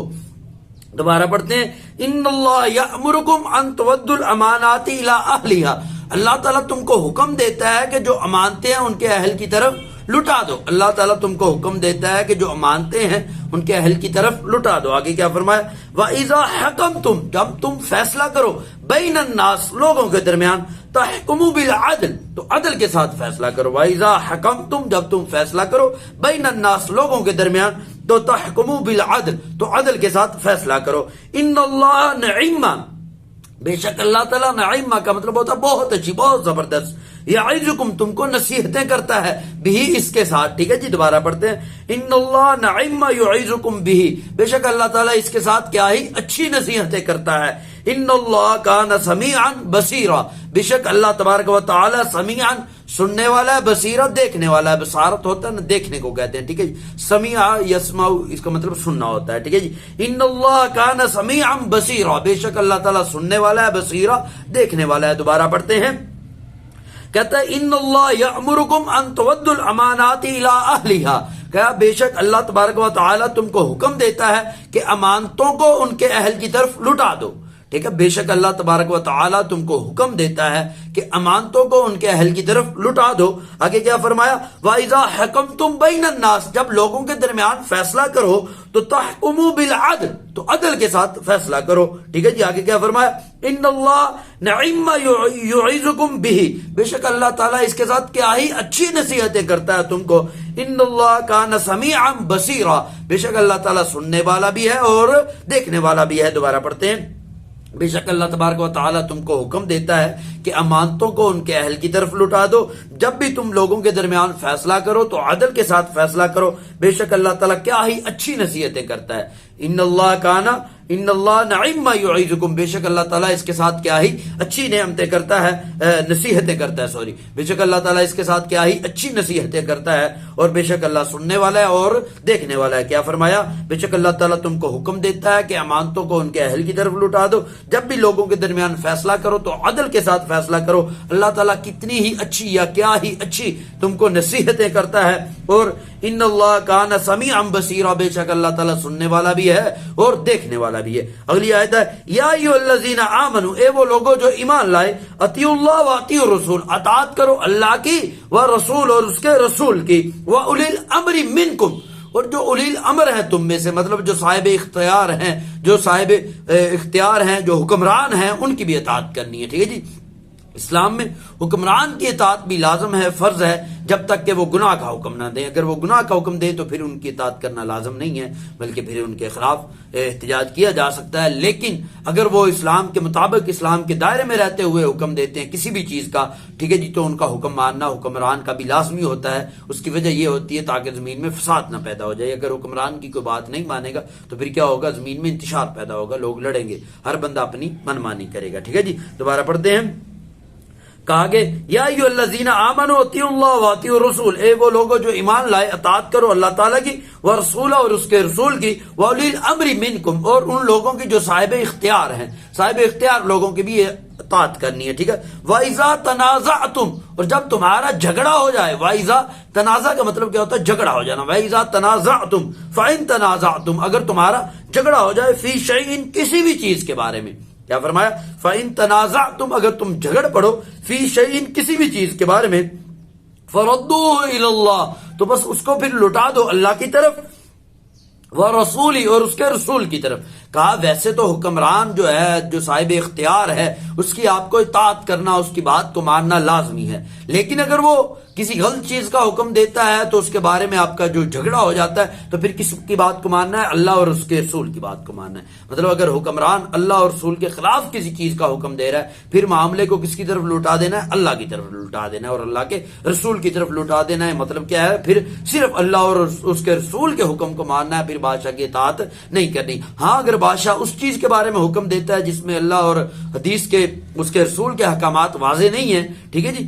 دوبارہ پڑھتے ہیں. ان اللہ یأمرکم ان تودوا الاماناتی الی اہلیہا, اللہ تعالیٰ تم کو حکم دیتا ہے کہ جو امانتیں ہیں ان کے اہل کی طرف لٹا دو. اللہ تعالیٰ تم کو حکم دیتا ہے کہ جو امانتیں ہیں ان کے اہل کی طرف لٹا دو. آگے کیا فرمایا؟ وَإِذَا حَكَمْتُمْ, جب تم فیصلہ کرو, بین الناس, لوگوں کے درمیان, تحکموا بالعدل, تو عدل کے ساتھ فیصلہ کرو. وَإِذَا حَكَمْتُمْ, جب تم فیصلہ کرو, بین الناس, لوگوں کے درمیان, تو تحکموا بالعدل, تو عدل کے ساتھ فیصلہ کرو. ان اللہ نعم, بے شک اللہ تعالیٰ, نعیم کا مطلب ہوتا ہے بہت اچھی, بہت زبردست. یعظکم, تم کو نصیحتیں کرتا ہے, بھی, اس کے ساتھ. ٹھیک ہے جی. دوبارہ پڑھتے ہیں. ان اللہ نعم یعظکم بھی, بے شک اللہ تعالیٰ اس کے ساتھ کیا ہی اچھی نصیحتیں کرتا ہے. ان اللہ کان سمیعا بصیرا, بے شک اللہ تبارک و تعالی سمیعا, سننے والا ہے, بصیرا, دیکھنے والا ہے. بصارت ہوتا ہے نا, دیکھنے کو کہتے ہیں. ٹھیک ہے جی. سمیع یسمع, اس کا مطلب سننا ہوتا ہے. ٹھیک ہے جی. ان اللہ کان سمیعا بصیرا, بے شک اللہ تعالیٰ سننے والا ہے, بصیرا, دیکھنے والا ہے. دوبارہ پڑھتے ہیں. کہتا ہے ان اللہ یأمرکم ان تودوا الامانات الی اہلیہا, کہا بے شک اللہ تبارک و تعالی تم کو حکم دیتا ہے کہ امانتوں کو ان کے اہل کی طرف لٹا دو. ٹھیک ہے, بے شک اللہ تبارک و تعالی تم کو حکم دیتا ہے کہ امانتوں کو ان کے اہل کی طرف لٹا دو. آگے کیا فرمایا؟ وَإِذَا حَكَمْتُمْ بَيْنَ النَّاسِ, جب لوگوں کے درمیان فیصلہ کرو, تو تحکموا بالعدل, تو عدل کے ساتھ فیصلہ کرو. ٹھیک ہے جی. آگے کیا فرمایا؟ ان اللہ نعم یعظکم بھی, بے شک اللہ تعالیٰ اس کے ساتھ کیا ہی اچھی نصیحتیں کرتا ہے تم کو. ان اللہ کان سمیعا بصیرا, بے شک اللہ تعالیٰ سننے والا بھی ہے اور دیکھنے والا بھی ہے. دوبارہ پڑھتے ہیں. بے شک اللہ تبارک و تعالیٰ تم کو حکم دیتا ہے کہ امانتوں کو ان کے اہل کی طرف لٹا دو. جب بھی تم لوگوں کے درمیان فیصلہ کرو تو عدل کے ساتھ فیصلہ کرو. بے شک اللہ تعالیٰ کیا ہی اچھی نصیحتیں کرتا ہے. ان اللہ کانا, ان اللہ نعم یعظکم, بے شک اللہ تعالیٰ اس کے ساتھ کیا ہی اچھی نعمتیں کرتا ہے, نصیحتیں کرتا ہے. سوری, بے شک اللہ تعالیٰ اس کے ساتھ کیا ہی اچھی نصیحتیں کرتا ہے, اور بے شک اللہ سننے والا ہے اور دیکھنے والا ہے. کیا فرمایا؟ بے شک اللہ تعالیٰ تم کو حکم دیتا ہے کہ امانتوں کو ان کے اہل کی طرف لٹا دو. جب بھی لوگوں کے درمیان فیصلہ کرو تو عدل کے ساتھ فیصلہ کرو. اللہ تعالیٰ کتنی ہی اچھی, یا کیا ہی اچھی تم کو نصیحتیں کرتا ہے. اور ان اللہ کان سمیعا بصیرا, بے شک اللہ تعالیٰ سننے والا بھی ہے اور دیکھنے والا بھی ہے. اگلی آیت ہے. یا ایھا الذین آمنوا, اے وہ لوگوں جو ایمان لائے, اطیعوا اللہ و اطیعوا الرسول, اطاعت کرو اللہ کی و رسول اور اس کے رسول کی, و اولی الامر منکم, اور جو اولی الامر ہیں تم میں سے, مطلب جو صاحب اختیار ہیں, جو صاحب اختیار ہیں, جو حکمران ہیں, ان کی بھی اطاعت کرنی ہے. ٹھیک ہے جی. اسلام میں حکمران کی اطاعت بھی لازم ہے, فرض ہے, جب تک کہ وہ گناہ کا حکم نہ دیں. اگر وہ گناہ کا حکم دیں تو پھر ان کی اطاعت کرنا لازم نہیں ہے, بلکہ پھر ان کے خلاف احتجاج کیا جا سکتا ہے. لیکن اگر وہ اسلام کے مطابق, اسلام کے دائرے میں رہتے ہوئے حکم دیتے ہیں کسی بھی چیز کا, ٹھیک ہے جی, تو ان کا حکم ماننا حکمران کا بھی لازمی ہوتا ہے. اس کی وجہ یہ ہوتی ہے تاکہ زمین میں فساد نہ پیدا ہو جائے. اگر حکمران کی کوئی بات نہیں مانے گا تو پھر کیا ہوگا؟ زمین میں انتشار پیدا ہوگا, لوگ لڑیں گے, ہر بندہ اپنی منمانی کرے گا. ٹھیک ہے جی. دوبارہ پڑھتے ہیں. کہا گے یا ایھا الذین آمنوا اطیعوا اللہ و اطیعوا الرسول, اے وہ لوگوں جو ایمان لائے, اطاعت کرو اللہ تعالیٰ کی, و رسول اور اس کے رسول کی, و اولی الامر منکم, اور ان لوگوں کی جو صاحب اختیار ہیں, صاحب اختیار لوگوں کی بھی اطاعت کرنی ہے. ٹھیک ہے. وَإِذَا تَنَازَعْتُمْ, اور جب تمہارا جھگڑا ہو جائے. وَإِذَا, تنازع کا مطلب کیا ہوتا ہے؟ جھگڑا ہو جانا. وَإِذَا تَنَازَعْتُمْ فَإِن تَنَازَعْتُمْ, اگر تمہارا جھگڑا ہو جائے, فِي شَيْءٍ, کسی بھی چیز کے بارے میں. کیا فرمایا؟ فَإِن تَنَازَعْتُمْ, اگر تم جھگڑ پڑو, فِي شَيْءٍ, کسی بھی چیز کے بارے میں, فردوہ الی اللہ، تو بس اس کو پھر لٹا دو اللہ کی طرف، ورسولی، اور اس کے رسول کی طرف۔ کہا ویسے تو حکمران جو ہے، جو صاحب اختیار ہے، اس کی آپ کو اطاعت کرنا، اس کی بات کو ماننا لازمی ہے، لیکن اگر وہ کسی غلط چیز کا حکم دیتا ہے تو اس کے بارے میں آپ کا جو جھگڑا ہو جاتا ہے تو پھر کس کی بات کو ماننا ہے؟ اللہ اور اس کے رسول کی بات کو ماننا ہے۔ مطلب اگر حکمران اللہ اور رسول کے خلاف کسی چیز کا حکم دے رہا ہے، پھر معاملے کو کس کی طرف لوٹا دینا ہے؟ اللہ کی طرف لوٹا دینا ہے اور اللہ کے رسول کی طرف لوٹا دینا ہے۔ مطلب کیا ہے؟ پھر صرف اللہ اور اس کے رسول کے حکم کو ماننا ہے، پھر بادشاہ کی اطاعت نہیں کرنی۔ ہاں اگر بادشاہ اس چیز کے بارے میں حکم دیتا ہے جس میں اللہ اور حدیث کے اس کے رسول کے احکامات واضح نہیں ہیں، ٹھیک ہے جی،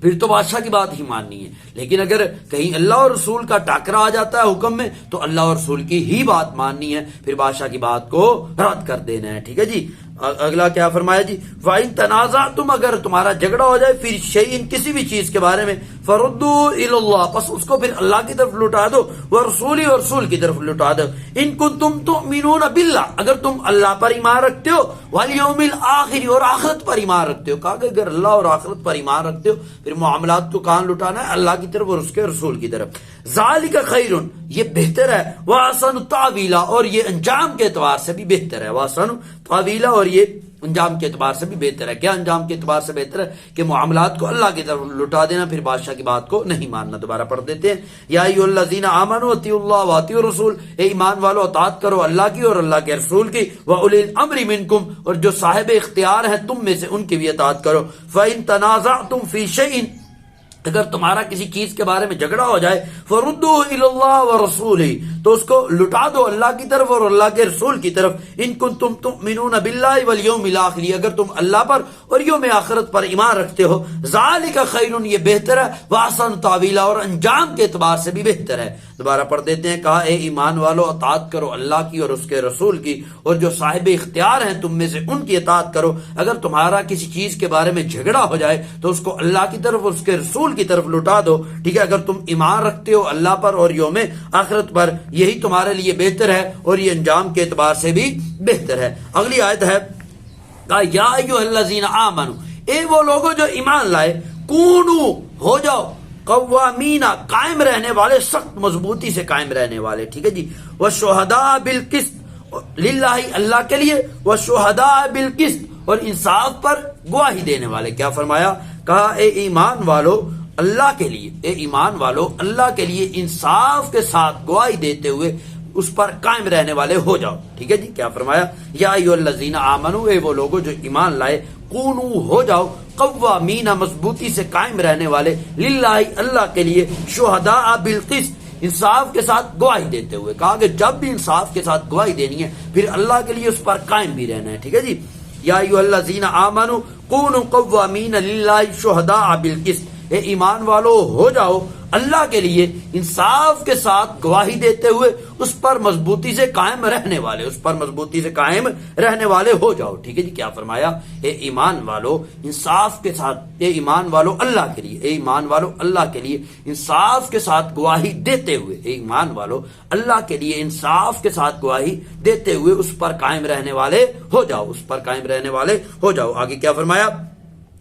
پھر تو بادشاہ کی بات ہی ماننی ہے۔ لیکن اگر کہیں اللہ اور رسول کا ٹاکرا آ جاتا ہے حکم میں تو اللہ اور رسول کی ہی بات ماننی ہے، پھر بادشاہ کی بات کو رد کر دینا ہے، ٹھیک ہے جی۔ اگلا کیا فرمایا جی؟ وَإِن تَنَازَعْتُمْ، اگر تمہارا جھگڑا ہو جائے پھر شیئن، کسی بھی چیز کے بارے میں، فَرُدُّوا إِلَى اللَّهِ، پس اس کو پھر اللہ کی طرف لوٹا دو، وَرَسُولِهِ، اور رسول کی طرف لوٹا دو۔ إِن كُنتُمْ تُؤْمِنُونَ بِاللَّهِ، اگر تم اللہ پر ایمان رکھتے ہو، وَالْيَوْمِ الْآخِرِ، اور آخرت پر ایمان رکھتے ہو۔ کہا کہ اگر اللہ اور آخرت پر ایمان رکھتے ہو پھر معاملات کو کہاں لوٹانا ہے؟ اللہ کی طرف اور اس کے رسول کی طرف۔ ذَلِكَ خَيْرٌ، یہ بہتر ہے، وَأَحْسَنُ تَأْوِيلًا، اور یہ انجام کے اعتبار سے بھی بہتر ہے، وَأَحْسَنُ تَأْوِيلًا، اور یہ انجام کے اعتبار سے بھی بہتر ہے۔ کیا انجام کے اعتبار سے بہتر ہے؟ کہ معاملات کو اللہ کی طرف لٹا دینا، پھر بادشاہ کی بات کو نہیں ماننا۔ دوبارہ پڑھ دیتے ہیں، یا ایھا الذین آمنوا اطیعوا اللہ واطیعوا الرسول، اے ایمان والو اطاعت کرو اللہ کی اور اللہ کے رسول کی، واولی الامر منکم، اور جو صاحب اختیار ہیں تم میں سے ان کی بھی اطاعت کرو۔ فإن تنازعتم فی شیء، اگر تمہارا کسی چیز کے بارے میں جھگڑا ہو جائے، فردوہ الی اللہ ورسولہ، تو اس کو لٹا دو اللہ کی طرف اور اللہ کے رسول کی طرف۔ ان کنتم تؤمنون باللہ والیوم الآخر، اگر تم اللہ پر اور یوم آخرت پر ایمان رکھتے ہو، ذالک خیر، یہ بہتر ہے، واحسن تاویلا، اور انجام کے اعتبار سے بھی بہتر ہے۔ دوبارہ پڑھ دیتے ہیں، کہا اے ایمان والو اطاعت کرو اللہ کی اور اس کے رسول کی، اور جو صاحب اختیار ہیں تم میں سے ان کی اطاعت کرو۔ اگر تمہارا کسی چیز کے بارے میں جھگڑا ہو جائے تو اس کو اللہ کی طرف اور اس کے رسول کی طرف لٹا دو، ٹھیک ہے۔ اگر تم ایمان رکھتے ہو اللہ پر اور یوم آخرت پر، یہی تمہارے لیے بہتر ہے اور یہ انجام کے اعتبار سے بھی بہتر ہے۔ اگلی آیت ہے، کہا یا ایھا الذین آمنوا، اے وہ لوگوں جو ایمان لائے، کونو، ہو جاؤ، قوامین، قائم رہنے والے، سخت مضبوطی سے قائم رہنے والے، ٹھیک ہے جی، وشہداء بالقسط، للہ، اللہ کے لیے، وشہداء بالقسط، اور انصاف پر گواہی دینے والے۔ کیا فرمایا؟ کہا اے ایمان والو اللہ کے لیے، اے ایمان والو اللہ کے لیے انصاف کے ساتھ گواہی دیتے ہوئے اس پر قائم رہنے والے ہو جاؤ، ٹھیک ہے جی۔ کیا فرمایا؟ یا ایھا الذین آمنوا، اے وہ لوگوں جو ایمان لائے، کونو، ہو جاؤ، قوامین، مضبوطی سے قائم رہنے والے، للہ، اللہ کے لیے، شہداء بالقسط، انصاف کے ساتھ گواہی دیتے ہوئے۔ کہا کہ جب بھی انصاف کے ساتھ گواہی دینی ہے پھر اللہ کے لیے اس پر قائم بھی رہنا ہے، ٹھیک ہے جی۔ یا ایھا الذین آمنوا کونوا قوامین للہ شہداء بالقسط، اے ایمان والو ہو جاؤ اللہ کے لیے انصاف کے ساتھ گواہی دیتے ہوئے اس پر مضبوطی سے قائم رہنے والے، اس پر مضبوطی سے قائم رہنے والے ہو جاؤ، ٹھیک ہے جی۔ کیا فرمایا؟ اے ایمان والو انصاف کے ساتھ، اے ایمان والو اللہ کے لیے، اے ایمان والو اللہ کے لیے انصاف کے ساتھ گواہی دیتے ہوئے، اے ایمان والو اللہ کے لیے انصاف کے ساتھ گواہی دیتے ہوئے اس پر قائم رہنے والے ہو جاؤ، اس پر قائم رہنے والے ہو جاؤ۔ آگے کیا فرمایا؟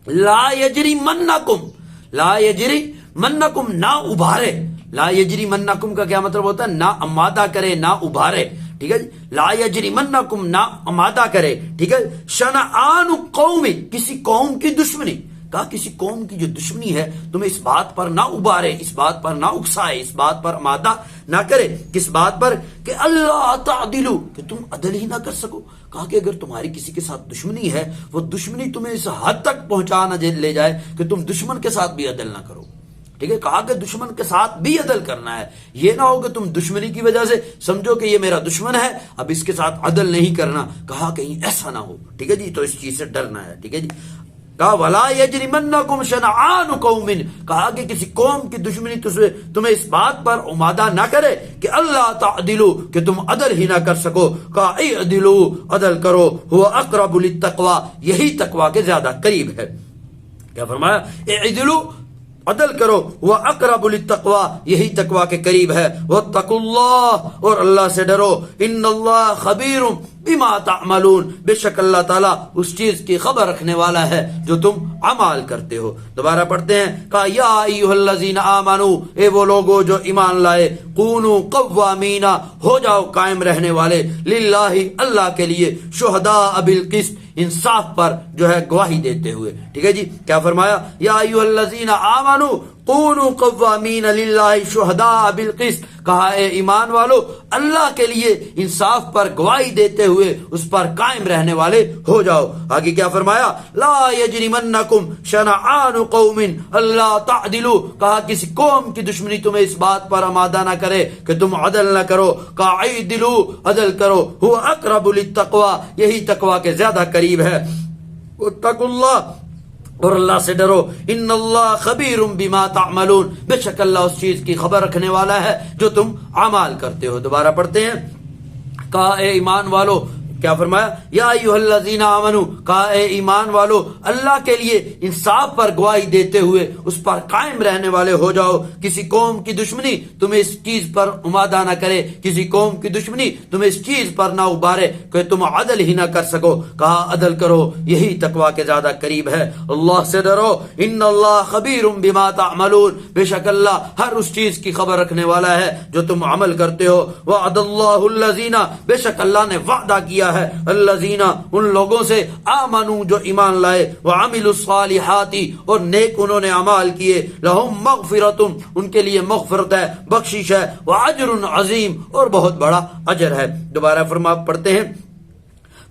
لا یجرمنکم، لا یجری منکم، نہ ابھارے، لا یجری منکم کا کیا مطلب ہوتا ہے؟ نہ آمادہ کرے، نہ ابھارے، ٹھیک ہے جی۔ لا یجری منکم، نہ آمادہ کرے، ٹھیک ہے۔ شنآن قوم، کسی قوم کی دشمنی، کہا کسی قوم کی جو دشمنی ہے تمہیں اس بات پر نہ ابھارے، اس بات پر نہ اکسائے، اس بات پر آمادہ نہ کرے۔ کس بات پر؟ کہ اللہ تعدلوا، کہ تم عدل ہی نہ کر سکو۔ کہا کہ اگر تمہاری کسی کے ساتھ دشمنی ہے، وہ دشمنی تمہیں اس حد تک پہنچا نہ لے جائے کہ تم دشمن کے ساتھ بھی عدل نہ کرو، ٹھیک ہے۔ کہا کہ دشمن کے ساتھ بھی عدل کرنا ہے، یہ نہ ہو کہ تم دشمنی کی وجہ سے سمجھو کہ یہ میرا دشمن ہے اب اس کے ساتھ عدل نہیں کرنا، کہا کہیں ایسا نہ ہو، ٹھیک ہے جی۔ تو اس چیز سے ڈرنا ہے، ٹھیک ہے جی۔ کہا ولا یجرمنکم شنآن قوم، کہا کہ کسی قوم کی دشمنی تمہیں اس بات پر آمادہ نہ کرے کہ اللہ تعدلوا، کہ تم عدل ہی نہ کر سکو۔ کہا اعدلوا، عدل کرو، هو اقرب للتقوی، یہی تقوی کے زیادہ قریب ہے۔ کیا فرمایا؟ اعدلوا، عدل کرو، وہ اقرب للتقوی، یہی تقوی کے قریب ہے۔ واتقوا اللہ، اور اللہ سے ڈرو، ان اللہ خبیر بما تعملون، بے شک اللہ تعالیٰ اس چیز کی خبر رکھنے والا ہے جو تم عمال کرتے ہو۔ دوبارہ پڑھتے ہیں، کہا یا ایھا الذین آمنو، اے وہ لوگو جو ایمان لائے، کونوا قوامین، ہو جاؤ قائم رہنے والے، للہ اللہ کے لیے، شہداء بالقسط، انصاف پر جو ہے گواہی دیتے ہوئے۔ ٹھیک ہے جی، کیا فرمایا؟ یا ایھا الذین آمنو کونوا قوامین للہ شہداء بالقسط، کہا اے ایمان والو اللہ کے لیے انصاف پر گواہی دیتے ہوئے اس پر قائم رہنے والے ہو جاؤ۔ آگے کیا فرمایا؟ لا یجرمنکم شنآن قوم الا تعدلوا، کہا کسی قوم کی دشمنی تمہیں اس بات پر آمادہ نہ کرے کہ تم عدل نہ کرو، کہا اعدلوا، عدل کرو، هو اقرب للتقوی، یہی تقوی کے زیادہ قریب ہے، واتقوا اللہ، اور اللہ سے ڈرو، ان اللہ خبیر بما تعملون، بے شک اللہ اس چیز کی خبر رکھنے والا ہے جو تم اعمال کرتے ہو۔ دوبارہ پڑھتے ہیں، کہا اے ایمان والو، کیا فرمایا؟ یا ایھا الذین آمنو، کہا اے ایمان والو اللہ کے لیے انصاف پر گواہی دیتے ہوئے اس پر قائم رہنے والے ہو جاؤ، کسی قوم کی دشمنی تمہیں اس چیز پر آمادہ نہ کرے، کسی قوم کی دشمنی تمہیں اس چیز پر نہ ابارے کہ تم عدل ہی نہ کر سکو، کہا عدل کرو، یہی تقوی کے زیادہ قریب ہے، اللہ سے ڈرو، ان اللہ خبیر بما تعملون، بے شک اللہ ہر اس چیز کی خبر رکھنے والا ہے جو تم عمل کرتے ہو، وعد اللہ الذین، بے شک اللہ نے وعدہ کیا ہے، الذین، ان لوگوں سے، آمنو جو ایمان لائے، وعملوا الصالحات، اور نیک انہوں نے اعمال کیے، لہم مغفرۃ، ان کے لیے مغفرت ہے، بخشش ہے، واجر عظیم، اور بہت بڑا اجر ہے۔ دوبارہ پڑھتے ہیں،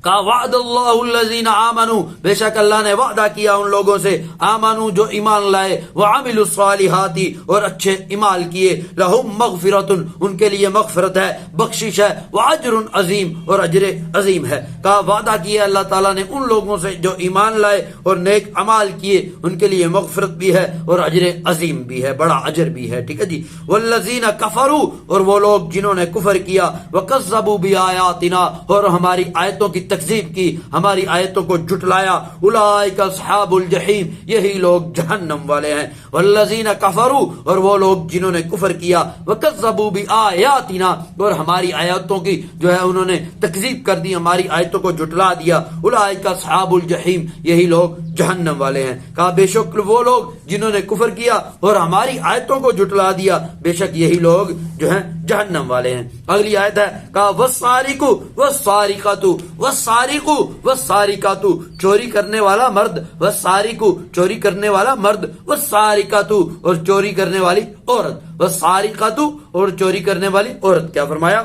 کہا وعد اللہ الذین آمنوا، بے شک اللہ نے وعدہ کیا ان لوگوں سے، آمنو جو ایمان لائے، وعملوا الصالحات، اور اچھے اعمال کیے، لہم مغفرۃ، ان کے لیے مغفرت ہے، بخشش ہے، واجر عظیم، اور اجر عظیم ہے۔ کہا وعدہ کیا اللہ تعالیٰ نے ان لوگوں سے جو ایمان لائے اور نیک اعمال کیے، ان کے لیے مغفرت بھی ہے اور اجر عظیم بھی ہے، بڑا اجر بھی ہے۔ ٹھیک ہے جی، والذین کفروا، اور وہ لوگ جنہوں نے کفر کیا، وکذبوا بآیاتنا، اور ہماری آیتوں کی تکذیب کی، ہماری آیتوں کو جھٹلایا، اولئک اصحاب الجحیم، یہی لوگ جہنم والے ہیں۔ والذین کفروا، اور وہ لوگ جنہوں نے کفر کیا، وکذبوا بآیاتنا، اور ہماری آیتوں کی جو ہے انہوں نے تکذیب کر دی، ہماری آیتوں کو جھٹلا دیا، اولئک اصحاب الجحیم، یہی لوگ جہنم والے ہیں۔ کہا بے شک وہ لوگ جنہوں نے کفر کیا اور ہماری آیتوں کو جھٹلا دیا، بے شک یہی لوگ جو ہیں جہنم والے ہیں۔ اگلی آیت ہے، کہا والسارق والسارقۃ، والسارق والسارقۃ، چوری کرنے والا مرد، والسارق، چوری کرنے والا مرد، والسارقۃ، اور چوری کرنے والی عورت، والسارقۃ، اور چوری کرنے والی عورت۔ کیا فرمایا؟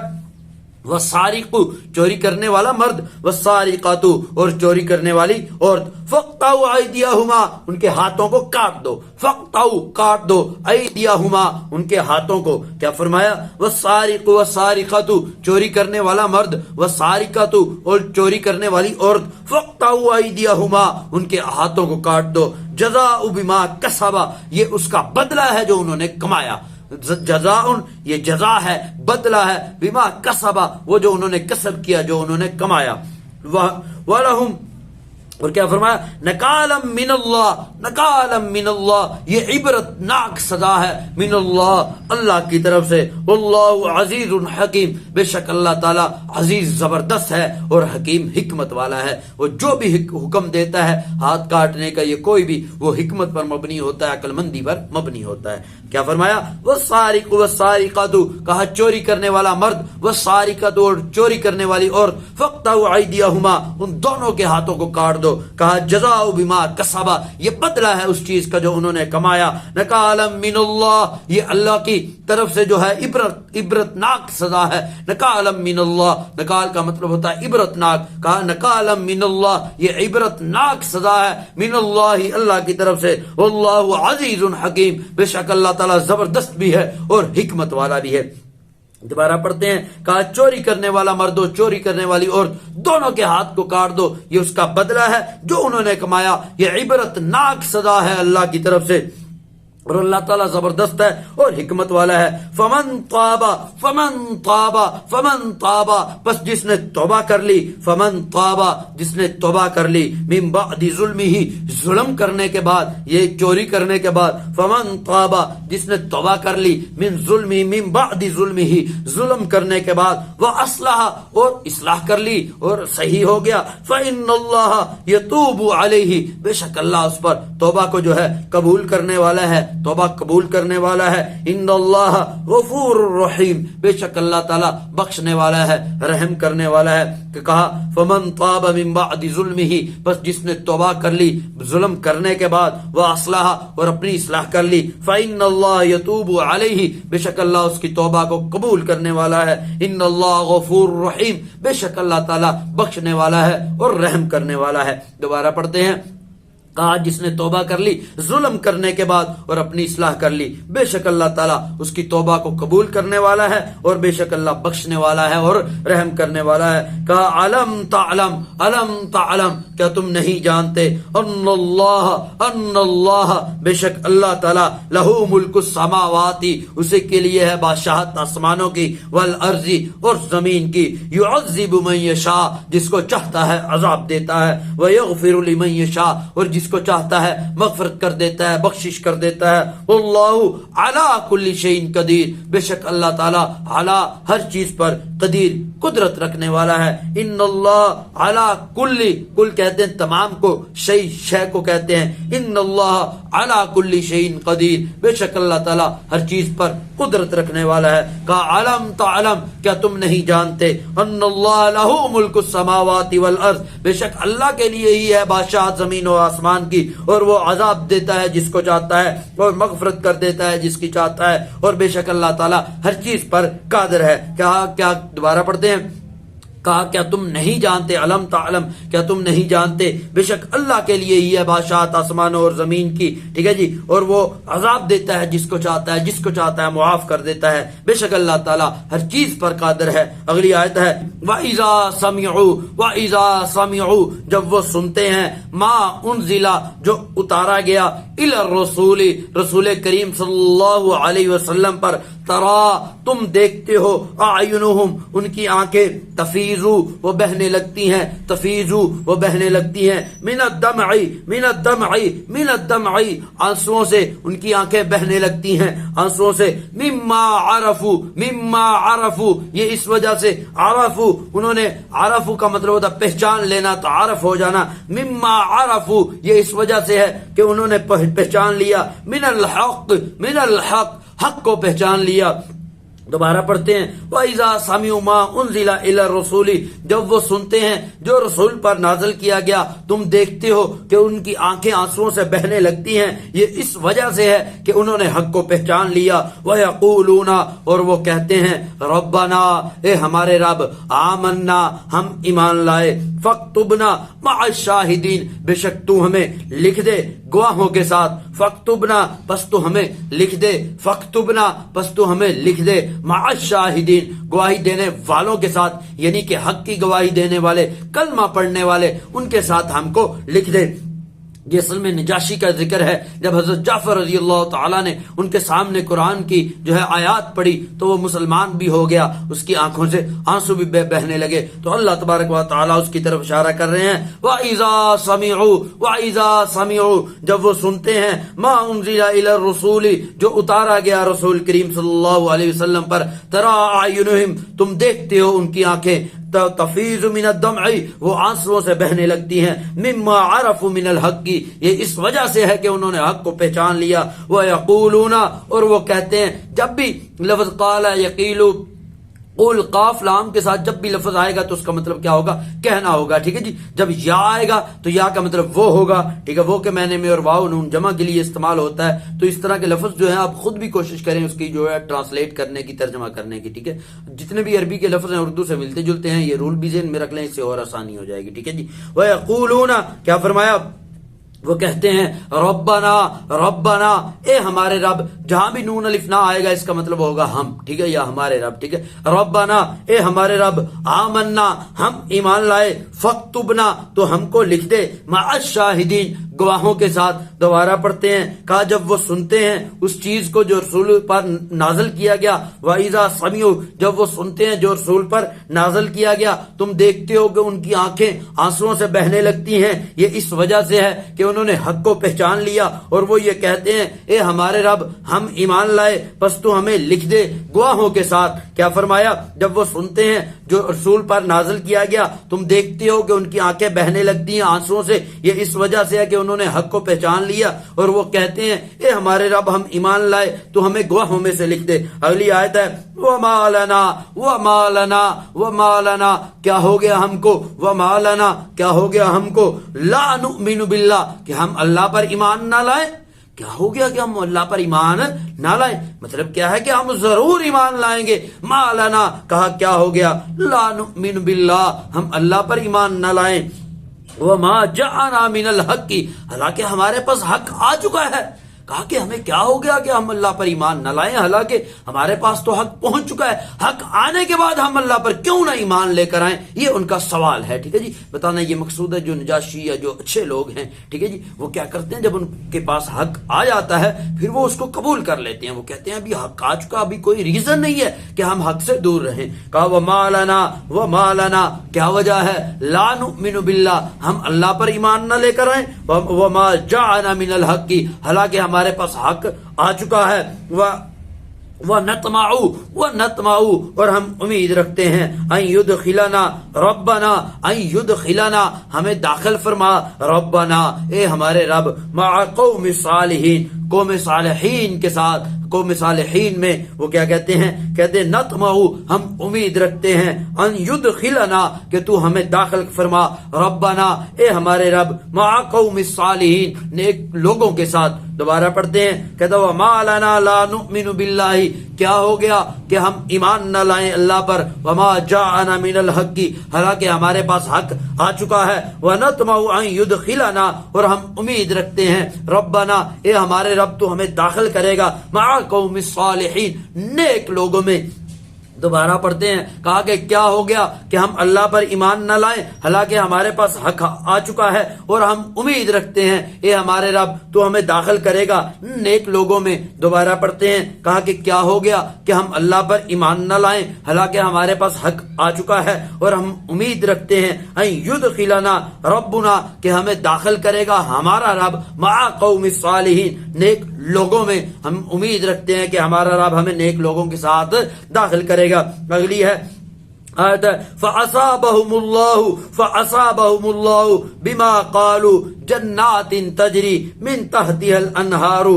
والسارق، چوری کرنے والا مرد، والسارقۃ، اور چوری کرنے والی عورت، فاقطعوا ایدیہما، ان کے ہاتھوں کو کاٹ دو، فاقطعوا، کاٹ دو، ایدیہما، ان کے ہاتھوں کو۔ کیا فرمایا؟ والسارق والسارقۃ، چوری کرنے والا مرد، والسارقۃ، اور چوری کرنے والی عورت، فاقطعوا ایدیہما، ان کے ہاتھوں کو کاٹ دو، جزاء بما کسبا، یہ اس کا بدلہ ہے جو انہوں نے کمایا، جزاء، یہ جزا ہے، بدلہ ہے، بما کسبا، وہ جو انہوں نے کسب کیا، جو انہوں نے کمایا، وَلَهُمْ، اور کیا فرمایا؟ نکالم من اللہ، نکالم من اللہ، یہ عبرت ناک سزا ہے، من اللہ، اللہ کی طرف سے، واللہ عزیز حکیم، بے شک اللہ تعالی عزیز زبردست ہے اور حکیم حکمت والا ہے۔ وہ جو بھی حکم دیتا ہے ہاتھ کاٹنے کا، یہ کوئی بھی، وہ حکمت پر مبنی ہوتا ہے، عقل مندی پر مبنی ہوتا ہے۔ کیا فرمایا؟ والسارق والسارقۃ، کہا چوری کرنے والا مرد، والسارقۃ، اور چوری کرنے والی عورت، فاقطعوا ایدیہما، ان دونوں کے ہاتھوں کو کاٹ دو، کہا جزاء بما کسبا، یہ بدلہ ہے اس چیز کا جو انہوں نے کمایا، نکالا من اللہ، یہ اللہ کی طرف سے جو ہے عبرت ناک سزا ہے، نکالا من اللہ، نکال کا مطلب ہوتا ہے عبرت ناک، کہا نکالا من اللہ، یہ عبرت ناک سزا ہے، من اللہ، اللہ کی طرف سے، واللہ عزیز حکیم، بے شک اللہ تعالیٰ زبردست بھی ہے اور حکمت والا بھی ہے۔ دوبارہ پڑھتے ہیں، کہا چوری کرنے والا مرد و چوری کرنے والی عورت، دونوں کے ہاتھ کو کاٹ دو، یہ اس کا بدلہ ہے جو انہوں نے کمایا، یہ عبرت ناک سزا ہے اللہ کی طرف سے، اور اللہ تعالیٰ زبردست ہے اور حکمت والا ہے. فمن تابا بس جس نے توبہ کر لی, فمن تابا جس نے توبہ کر لی, من بعد ظلمہ ظلم کرنے کے بعد, یہ چوری کرنے کے بعد, فمن تابا جس نے توبہ کر لی, من بعد ظلمہ ظلم کرنے کے بعد, واصلح اور اصلاح کر لی اور صحیح ہو گیا, فإن اللہ یتوب علیہ بے شک اللہ اس پر توبہ کو جو ہے قبول کرنے والا ہے, توبہ قبول کرنے والا ہے. ان اللہ غفور الرحیم بے شک اللہ تعالیٰ بخشنے والا ہے, رحم کرنے والا ہے. کہ کہا فمن تاب من بعد ظلمہ بس جس نے توبہ کر لی ظلم کرنے کے بعد, واصلح اور اپنی اصلاح کر لی, فإن اللہ یتوب علیہ بے شک اللہ اس کی توبہ کو قبول کرنے والا ہے. ان اللہ غفور الرحیم بے شک اللہ تعالیٰ بخشنے والا ہے اور رحم کرنے والا ہے. دوبارہ پڑھتے ہیں. کہا جس نے توبہ کر لی ظلم کرنے کے بعد اور اپنی اصلاح کر لی, بے شک اللہ تعالیٰ اس کی توبہ کو قبول کرنے والا ہے اور بے شک اللہ بخشنے والا ہے اور رحم کرنے والا ہے. کہا علم تعلم کیا تم نہیں جانتے, ان اللہ بے شک اللہ تعالیٰ لہو ملک السماوات اسے کے لیے ہے بادشاہت آسمانوں کی, والارض اور زمین کی, یعذب من یشاء جس کو چاہتا ہے عذاب دیتا ہے, ویغفر لمن یشاء اور جس کو چاہتا ہے مغفرت کر دیتا ہے, بخشش کر دیتا ہے. واللہ علی کل شیء قدیر بے شک اللہ تعالیٰ علی ہر چیز پر قدیر قدرت رکھنے والا ہے. ان اللہ علی کل کہتے ہیں تمام کو, شے کو کہتے ہیں. ان اللہ علی کل شیء قدیر بے شک اللہ تعالیٰ ہر چیز پر قدرت رکھنے والا ہے. کہا علم تعلم کیا تم نہیں جانتے, ان اللہ لہو ملک السماوات والارض بے شک اللہ کے لیے ہی ہے بادشاہت زمین و آسمان کی, اور وہ عذاب دیتا ہے جس کو چاہتا ہے اور مغفرت کر دیتا ہے جس کی چاہتا ہے, اور بے شک اللہ تعالیٰ ہر چیز پر قادر ہے. کیا دوبارہ پڑھتے ہیں. کہا کیا تم نہیں جانتے, علم تعلم کیا تم نہیں جانتے بے شک اللہ کے لیے ہی ہے بادشاہت آسمانوں اور زمین کی, ٹھیک ہے جی, اور وہ عذاب دیتا ہے جس کو چاہتا ہے, جس کو چاہتا ہے معاف کر دیتا ہے. بے شک اللہ تعالیٰ ہر چیز پر قادر ہے. اگلی آیت ہے وَإِذَا سَمِعُوا جب وہ سنتے ہیں, ما انزل جو اتارا گیا, الی الرسول رسول کریم صلی اللہ علیہ وسلم پر, ترا تم دیکھتے ہو, اعینہم ان کی آنکھیں, تفیضو وہ بہنے لگتی ہیں, تفیضو وہ بہنے لگتی ہیں, من الدمع آنسوؤں سے ان کی آنکھیں بہنے لگتی ہیں, آنسوؤں سے, مما عرفو یہ اس وجہ سے, عرفو انہوں نے, عرفو کا مطلب ہوتا پہچان لینا, تو عرف ہو جانا, مما عرفو یہ اس وجہ سے ہے کہ انہوں نے پہچان لیا, من الحق حق کو پہچان لیا. دوبارہ پڑھتے ہیں. وَإِذَا سَمِعُوا مَا أُنزِلَ إِلَى الرَّسُولِ جب وہ سنتے ہیں جو رسول پر نازل کیا گیا, تم دیکھتے ہو کہ ان کی آنکھیں آنسوؤں سے بہنے لگتی ہیں, یہ اس وجہ سے ہے کہ انہوں نے حق کو پہچان لیا. وَيَقُولُونَ اور وہ کہتے ہیں, رَبَّنَا اے ہمارے رب, آمَنَّا ہم ایمان لائے, فَاكْتُبْنَا مَعَ الشَّاهِدِينَ بے شک تو ہمیں لکھ دے گواہوں کے ساتھ, فَاكْتُبْنَا پس تو ہمیں لکھ دے, فَاكْتُبْنَا پس تو ہمیں لکھ دے, مع الشاہدین گواہی دینے والوں کے ساتھ, یعنی کہ حق کی گواہی دینے والے, کلمہ پڑھنے والے, ان کے ساتھ ہم کو لکھ دے. یہ اصل میں نجاشی کا ذکر ہے. جب حضرت جعفر رضی اللہ تعالیٰ نے ان کے سامنے قرآن کی جو ہے آیات پڑھی تو وہ مسلمان بھی ہو گیا, اس کی آنکھوں سے آنسو بھی بہنے لگے. تو اللہ تبارک و تعالیٰ اس کی طرف اشارہ کر رہے ہیں, وَإِذَا سَمِعُوا جب وہ سنتے ہیں, مَا أُنزِلَ إِلَى الرُّسُولِ جو اتارا گیا رسول کریم صلی اللہ علیہ وسلم پر, تَرَىٰ أَعْيُنُهُمْ تم دیکھتے ہو ان کی آنکھیں, تفیض من الدمع وہ آنسوؤں سے بہنے لگتی ہیں, مما عرفوا من الحق یہ اس وجہ سے ہے کہ انہوں نے حق کو پہچان لیا. وَيَقُولُونَ اور وہ کہتے ہیں, جب بھی لفظ قال یقیلو قول قاف لام کے ساتھ جب بھی لفظ آئے گا تو اس کا مطلب کیا ہوگا, کہنا ہوگا, ٹھیک ہے جی. جب یا آئے گا تو یا کا مطلب وہ ہوگا, ٹھیک ہے, وہ کے معنی میں, اور واو نون جمع کے لیے استعمال ہوتا ہے. تو اس طرح کے لفظ جو ہیں آپ خود بھی کوشش کریں اس کی جو ہے ٹرانسلیٹ کرنے کی, ترجمہ کرنے کی, ٹھیک ہے. جتنے بھی عربی کے لفظ ہیں اردو سے ملتے جلتے ہیں, یہ رول بھی ذہن میں رکھ لیں, اس سے اور آسانی ہو جائے گی, ٹھیک ہے جی. وَيَقُولُونَ کیا فرمایا, وہ کہتے ہیں ربنا ربنا، اے ہمارے رب، جہاں بھی نون الف نہ آئے گا اس کا مطلب ہوگا ہم، ٹھیک ہے، یا ہمارے رب، ٹھیک ہے، ربنا اے ہمارے رب، آمنا ہم ایمان لائے، فاکتبنا تو ہم کو لکھ دے، مع الشاہدین گواہوں کے ساتھ۔ دوبارہ پڑھتے ہیں، کہا جب وہ سنتے ہیں اس چیز کو جو رسول پر نازل کیا گیا، وَإِذَا سَمِعُوا جب وہ سنتے ہیں جو رسول پر نازل کیا گیا، تم دیکھتے ہو کہ ان کی آنکھیں آنسوؤں سے بہنے لگتی ہیں، یہ اس وجہ سے ہے کہ انہوں نے حق کو پہچان لیا اور وہ یہ کہتے ہیں اے ہمارے رب ہم ایمان لائے، بس تو ہمیں لکھ دے گواہوں کے ساتھ۔ کیا فرمایا؟ جب وہ سنتے ہیں جو رسول پر نازل کیا گیا، تم دیکھتے ہو کہ ان کی آنکھیں بہنے لگتی ہیں آنسوؤں سے، یہ اس وجہ سے ہے کہ انہوں نے حق کو پہچان لیا اور وہ کہتے ہیں اے ہمارے رب ہم ایمان لائے تو ہمیں گواہوں میں سے لکھ دے۔ اگلی آیت ہے وَمَا لَنَا وَمَا لَنَا وَمَا لَنَا کیا ہو گیا ہم کو، وَمَا لَنَا کیا ہو گیا ہم کو، لَا نُؤْمِنُ بِاللَّهِ کہ ہم اللہ پر ایمان نہ لائیں۔ کیا ہو گیا کہ ہم اللہ پر ایمان نہ لائیں؟ مطلب کیا ہے کہ ہم ضرور ایمان لائیں گے۔ ما لنا کہا کیا ہو گیا، لا نؤمن باللہ ہم اللہ پر ایمان نہ لائیں، وما جاءنا من الحق حالانکہ ہمارے پاس حق آ چکا ہے۔ کہا کہ ہمیں کیا ہو گیا کہ ہم اللہ پر ایمان نہ لائیں، حالانکہ ہمارے پاس تو حق پہنچ چکا ہے، حق آنے کے بعد ہم اللہ پر کیوں نہ ایمان لے کر آئیں، یہ ان کا سوال ہے۔ ٹھیک ہے جی، بتانا یہ مقصود ہے۔ جو نجاشی یا جو اچھے لوگ ہیں، ٹھیک ہے جی، وہ کیا کرتے ہیں، جب ان کے پاس حق آ جاتا ہے پھر وہ اس کو قبول کر لیتے ہیں۔ وہ کہتے ہیں ابھی حق آ چکا، ابھی کوئی ریزن نہیں ہے کہ ہم حق سے دور رہیں۔ کہا وما لنا کیا وجہ ہے، لا نؤمن باللہ ہم اللہ پر ایمان نہ لے کر آئیں، وما جاءنا من الحق حالانکہ ہمارے پاس حق آ چکا ہے، وَنَطْمَعُ اور ہم امید رکھتے ہیں ان یدخلنا ربنا ان یدخلنا ہمیں داخل فرما، ربنا اے ہمارے رب، مع قوم صالحین قوم صالحین کے ساتھ۔ قوم صالحین میں وہ کیا کہتے ہیں، کہتے ہیں نطمع ہم امید رکھتے ہیں، ان یدخلنا کہ تو ہمیں داخل فرما، ربنا اے ہمارے رب، مع قوم الصالحین نیک لوگوں کے ساتھ۔ دوبارہ پڑھتے ہیں، کہتا وما لنا لا نؤمن باللہ کیا ہو گیا کہ ہم ایمان نہ لائیں اللہ پر، وما جاءنا من الحق حالانکہ ہمارے پاس حق آ چکا ہے، ونطمع ان یدخلنا اور ہم امید رکھتے ہیں، ربنا اے ہمارے رب تو ہمیں داخل کرے گا، مع قوم الصالحین نیک لوگوں میں۔ دوبارہ پڑھتے ہیں، کہا کہ کیا ہو گیا کہ ہم اللہ پر ایمان نہ لائیں حالانکہ ہمارے پاس حق آ چکا ہے اور ہم امید رکھتے ہیں اے ہمارے رب تو ہمیں داخل کرے گا نیک لوگوں میں۔ دوبارہ پڑھتے ہیں، کہا کہ کیا ہو گیا کہ ہم اللہ پر ایمان نہ لائیں حالانکہ ہمارے پاس حق آ چکا ہے اور ہم امید رکھتے ہیں ان یدخلنا ربنا کہ ہمیں داخل کرے گا ہمارا رب، مع قوم الصالحین نیک لوگوں میں۔ ہم امید رکھتے ہیں کہ ہمارا رب ہمیں نیک لوگوں کے ساتھ داخل کرے گا۔ اگلی ہے آیت فَأَصَابَهُمُ اللَّهُ بِمَا قَالُوا جَنَّاتٍ تَجْرِي مِن تَحْتِهَا الْأَنْهَارُ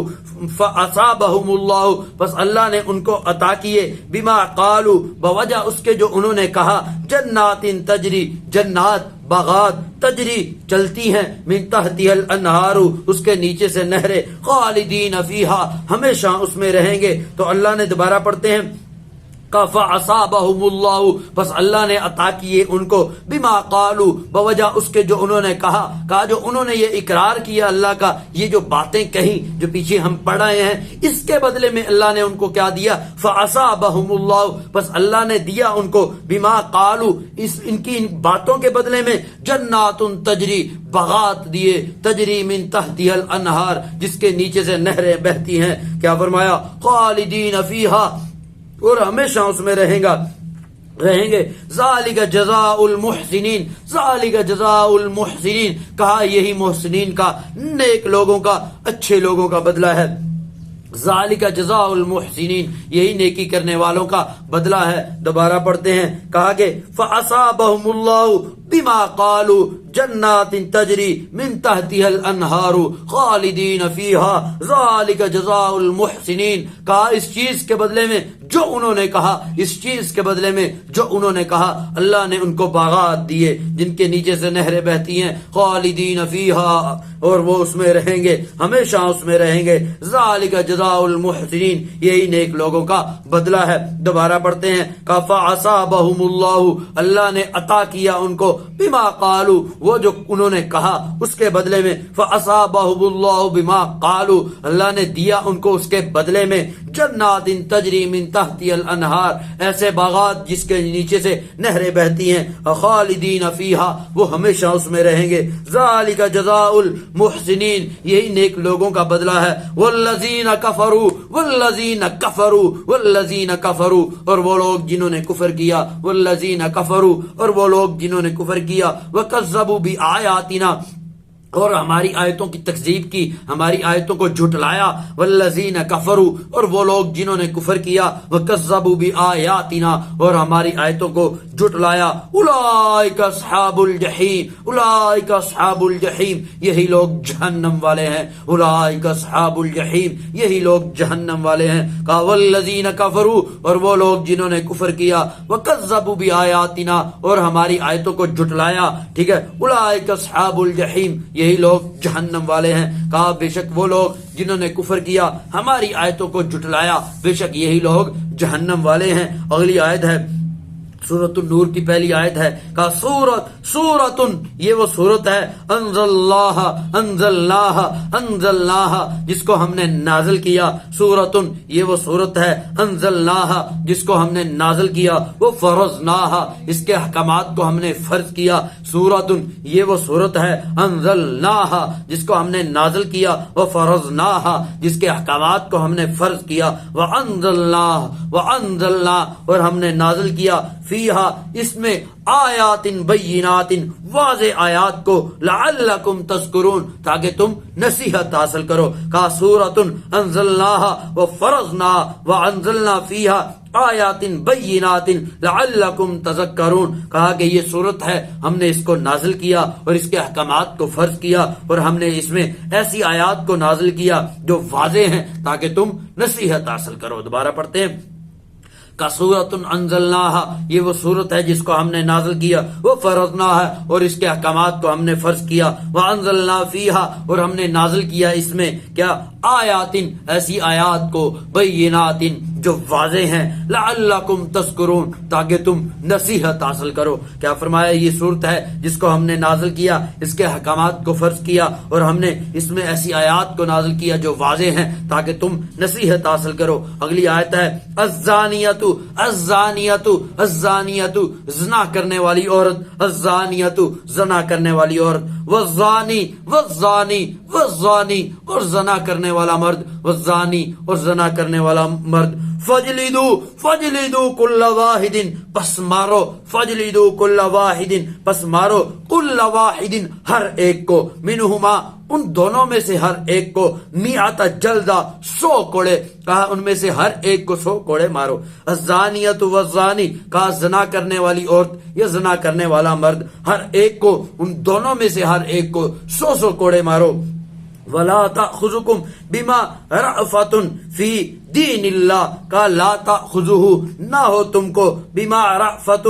فَأَصَابَهُمُ اللَّهُ بس اللہ نے ان کو عطا کیے، بِمَا قَالُوا بوجہ اس کے جو انہوں نے کہا، جنات تجری جنات باغات، تجری چلتی ہیں، من تحتها الانہار اس کے نیچے سے نہریں، خالدین فیہا ہمیشہ اس میں رہیں گے۔ تو اللہ نے دوبارہ پڑھتے ہیں، فَأَصَابَهُمُ اللَّهُ بس اللہ نے عطا کیے ان کو، بما قالوا بوجہ اس کے جو انہوں نے کہا جو انہوں نے یہ اقرار کیا اللہ کا، یہ جو باتیں کہیں جو پیچھے ہم پڑھ رہے ہیں، اس کے بدلے میں اللہ نے ان کو کیا دیا، فَأَصَابَهُمُ اللَّهُ بس اللہ نے دیا ان کو، بما قالوا ان کی ان باتوں کے بدلے میں، جنات تجری باغات دیے، تجری من تحتها الانہار جس کے نیچے سے نہریں بہتی ہیں۔ کیا فرمایا، خالدین فیہا اور ہمیشہ اس میں رہیں گے۔ ذالک جزاء المحسنین، ذالک جزاء المحسنین کہا یہی محسنین کا، نیک لوگوں کا، اچھے لوگوں کا بدلہ ہے۔ ذالک جزاء المحسنین یہی نیکی کرنے والوں کا بدلہ ہے۔ دوبارہ پڑھتے ہیں، کہا کہ فَأَصَابَهُمُ اللَّهُ بِمَا قَالُوا جَنَّاتٍ تَجْرِي مِن تَحْتِهَا الْأَنْهَارُ خَالِدِينَ فِيهَا ذَلِكَ جَزَاءُ الْمُحْسِنِينَ کہا اس چیز کے بدلے میں جو انہوں نے کہا، اس چیز کے بدلے میں جو انہوں نے کہا، اللہ نے ان کو باغات دیے جن کے نیچے سے نہریں بہتی ہیں، خالدین فیہا، اور وہ اس میں رہیں گے، ہمیشہ اس میں رہیں گے، ذالک جزاء المحسنین، یہی نیک لوگوں کا بدلہ ہے۔ دوبارہ پڑھتے ہیں، فَأَصَابَهُمُ اللَّهُ، اللہ نے عطا کیا ان کو، بما قالوا، وہ جو انہوں نے کہا اس کے بدلے میں، فَأَصَابَهُمُ اللَّهُ بما قالوا، اللہ نے دیا ان کو اس کے بدلے میں، جنات تجری من تحتها الانہار، ایسے باغات جس کے نیچے سے نہریں بہتی ہیں، خالدین فیہا، وہ ہمیشہ اس میں رہیں گے، ذالک جزاء المحسنین، یہی نیک لوگوں کا بدلہ ہے، والذین کفروا، والذین کفروا، والذین کفروا، اور وہ لوگ جنہوں نے کفر کیا، والذین کفروا، اور وہ لوگ جنہوں نے کفر کیا، وکذبوا بآیاتنا، اور ہماری آیتوں کی تکذیب کی، ہماری آیتوں کو جھٹلایا، والذین کفروا، اور وہ لوگ جنہوں نے کفر کیا، وکذبوا بآیاتنا، اور ہماری آیتوں کو جھٹلایا، اولئک اصحاب الجحیم، اولئک اصحاب الجحیم، یہی لوگ جہنم والے ہیں، اولئک اصحاب الجحیم، یہی لوگ جہنم والے ہیں، کہا والذین کفروا، اور وہ لوگ جنہوں نے کفر کیا، وکذبوا بآیاتنا، اور ہماری آیتوں کو جھٹلایا، ٹھیک ہے، اولئک اصحاب الجحیم، یہی لوگ جہنم والے ہیں، کہا بے شک وہ لوگ جنہوں نے کفر کیا، ہماری آیتوں کو جھٹلایا، بے شک یہی لوگ جہنم والے ہیں۔ اگلی آیت ہے سورۃ النور کی پہلی آیت ہے، کہا سورتن، یہ وہ سورت ہے، انزلناہا، جس کو ہم نے نازل کیا، سورتن، یہ وہ سورت ہے، انزلناہا، جس کو ہم نے نازل کیا، وہ فرضناہا، اس کے احکامات کو ہم نے فرض کیا، سورتن، یہ وہ سورت ہے، انزلناہا، جس کو ہم نے نازل کیا، وہ فرضناہا، جس کے احکامات کو ہم نے فرض کیا، وانزلنا، اور ہم نے نازل کیا، فیہا، اس میں، آیات بینات، واضح آیات کو، لعلکم تذکرون، تاکہ تم نصیحت حاصل کرو، کہا سورۃ انزلناہا وفرضناہا وانزلنا فیہا آیات بینات لعلکم تذکرون، کہا کہ یہ صورت ہے، ہم نے اس کو نازل کیا اور اس کے احکامات کو فرض کیا، اور ہم نے اس میں ایسی آیات کو نازل کیا جو واضح ہیں تاکہ تم نصیحت حاصل کرو۔ دوبارہ پڑھتے ہیں، کا سورۃ انزلناہا، یہ وہ صورت ہے جس کو ہم نے نازل کیا، وہ فرضناہا، اور اس کے احکامات کو ہم نے فرض کیا، وانزلنا فیہا، اور ہم نے نازل کیا اس میں کیا، آیات، ایسی آیات کو، بینات، جو واضح ہیں، لعلکم تذکرون، تاکہ تم نصیحت حاصل کرو۔ کیا فرمایا، یہ صورت ہے جس کو ہم نے نازل کیا، اس کے احکامات کو فرض کیا، اور ہم نے اس میں ایسی آیات کو نازل کیا جو واضح ہیں تاکہ تم نصیحت حاصل کرو۔ اگلی آیت ہے، الزانیۃ، الزانیۃ، الزانیۃ، زنا کرنے والی عورت، الزانیۃ، زنا کرنے والی عورت، والزانی، والزانی، والزانی، اور زنا کرنے والا مرد، والزانی، اور زنا کرنے والا مرد، فجلدو، فجلدو کل واحد، پس مارو، فجلدو کل واحد، پس مارو، کل واحد، ہر ایک کو، منہما، ان دونوں میں سے ہر ایک کو، میعت جلدہ، 100 کوڑے، کہا ان میں سے ہر ایک کو 100 کوڑے مارو۔ الزانیۃ والزانی، کہا زنا کرنے والی عورت یا زنا کرنے والا مرد، ہر ایک کو، ان دونوں میں سے ہر ایک کو 100 کوڑے مارو۔ ولا تأخذکم بما رأفۃ فی دین اللہ، کا لا تأخذہ، نہ ہو تم کو، بما رأفۃ،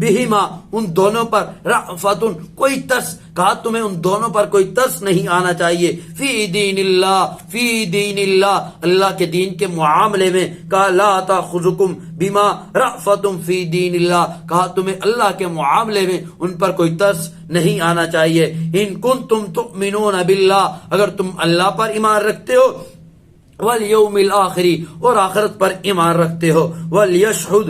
بہما، ان دونوں پر، رأفۃ، کوئی ترس، کہا تمہیں ان دونوں پر کوئی ترس نہیں آنا چاہیے، فی دین اللہ، فی دین اللہ، اللہ کے دین کے معاملے میں، کہا لا تأخذکم بما رأفۃ فی دین اللہ، کہا تمہیں اللہ کے معاملے میں ان پر کوئی ترس نہیں آنا چاہیے، ان کنتم تؤمنون باللہ، اگر تم اللہ پر ایمان رکھتے ہو، والیوم الآخری، اور آخرت پر ایمان رکھتے ہو، ولیشہد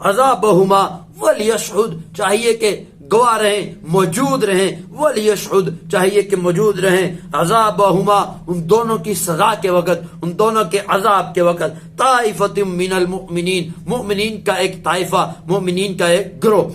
عذابہما، ولیشہد، چاہیے کہ گواہ رہیں، موجود رہیں، ولیشہد، چاہیے کہ موجود رہیں، عذابہما، ان دونوں کی سزا کے وقت، ان دونوں کے عذاب کے وقت، طائفۃ من المؤمنین، مؤمنین کا ایک طائفہ، مؤمنین کا ایک گروہ،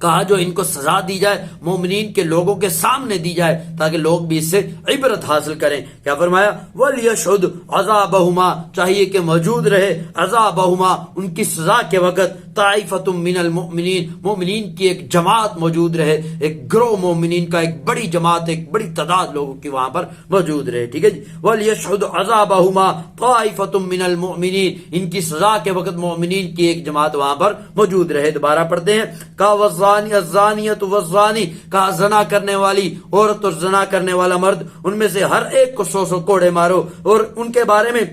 کہا جو ان کو سزا دی جائے مومنین کے لوگوں کے سامنے دی جائے تاکہ لوگ بھی اس سے عبرت حاصل کریں۔ کیا فرمایا، وَلْيَشْهُدْ عَذَابَهُمَا، چاہیے کہ موجود رہے، عذابہما، ان کی سزا کے وقت، طائفۃ من المؤمنین، مومنین کی ایک جماعت موجود رہے، ایک گروہ مومنین کا، ایک بڑی جماعت، ایک بڑی تعداد لوگوں کی وہاں پر موجود رہے، ٹھیک ہے جی. وَلْيَشْهُدْ عَذَابَهُمَا طَائِفَةٌ مِّنَ الْمُؤْمِنِينَ، ان کی سزا کے وقت مومنین کی ایک جماعت وہاں پر موجود رہے. دوبارہ پڑھتے ہیں. کہا والزانی الزانیۃ والزانی، کہا زنا کرنے والی عورت اور زنا کرنے والا مرد، ان میں سے ہر ایک کو 100 کوڑے مارو، اور ان کے بارے میں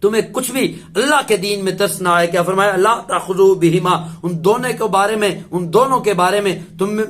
تمہیں کچھ بھی اللہ کے دین میں ترس نہ آئے. کیا فرمایا؟ لا تاخذوا بہما، ان دونوں کے بارے میں، ان دونوں کے بارے میں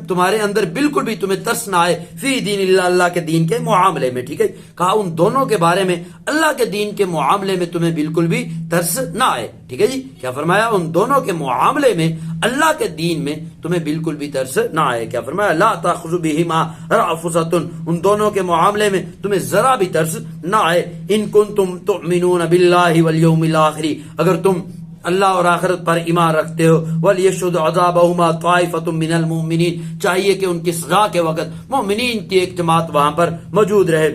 تمہارے اندر بالکل بھی تمہیں ترس نہ آئے، فی دین اللہ، اللہ کے دین کے معاملے میں، ٹھیک ہے. کہا ان دونوں کے بارے میں، اللہ کے دین کے معاملے میں تمہیں بالکل بھی ترس نہ آئے، ٹھیک ہے جی. کیا فرمایا؟ ان دونوں کے معاملے میں، اللہ کے دین میں تمہیں بالکل بھی ترس نہ آئے. کیا فرمایا؟ لا تاخذوا بہما رأفۃ، ان دونوں کے معاملے میں تمہیں ذرا بھی ترس نہ آئے. ان کنتم تؤمنون باللہ والیوم الآخر، اگر تم اللہ اور آخرت پر ایمان رکھتے ہو. وَلْيَشْهُدْ عَذَابَهُمَا طَائِفَةٌ مِّنَ الْمُؤْمِنِينَ، چاہیے کہ ان کی سزا کے وقت مومنین کی ایک جماعت وہاں پر موجود رہے.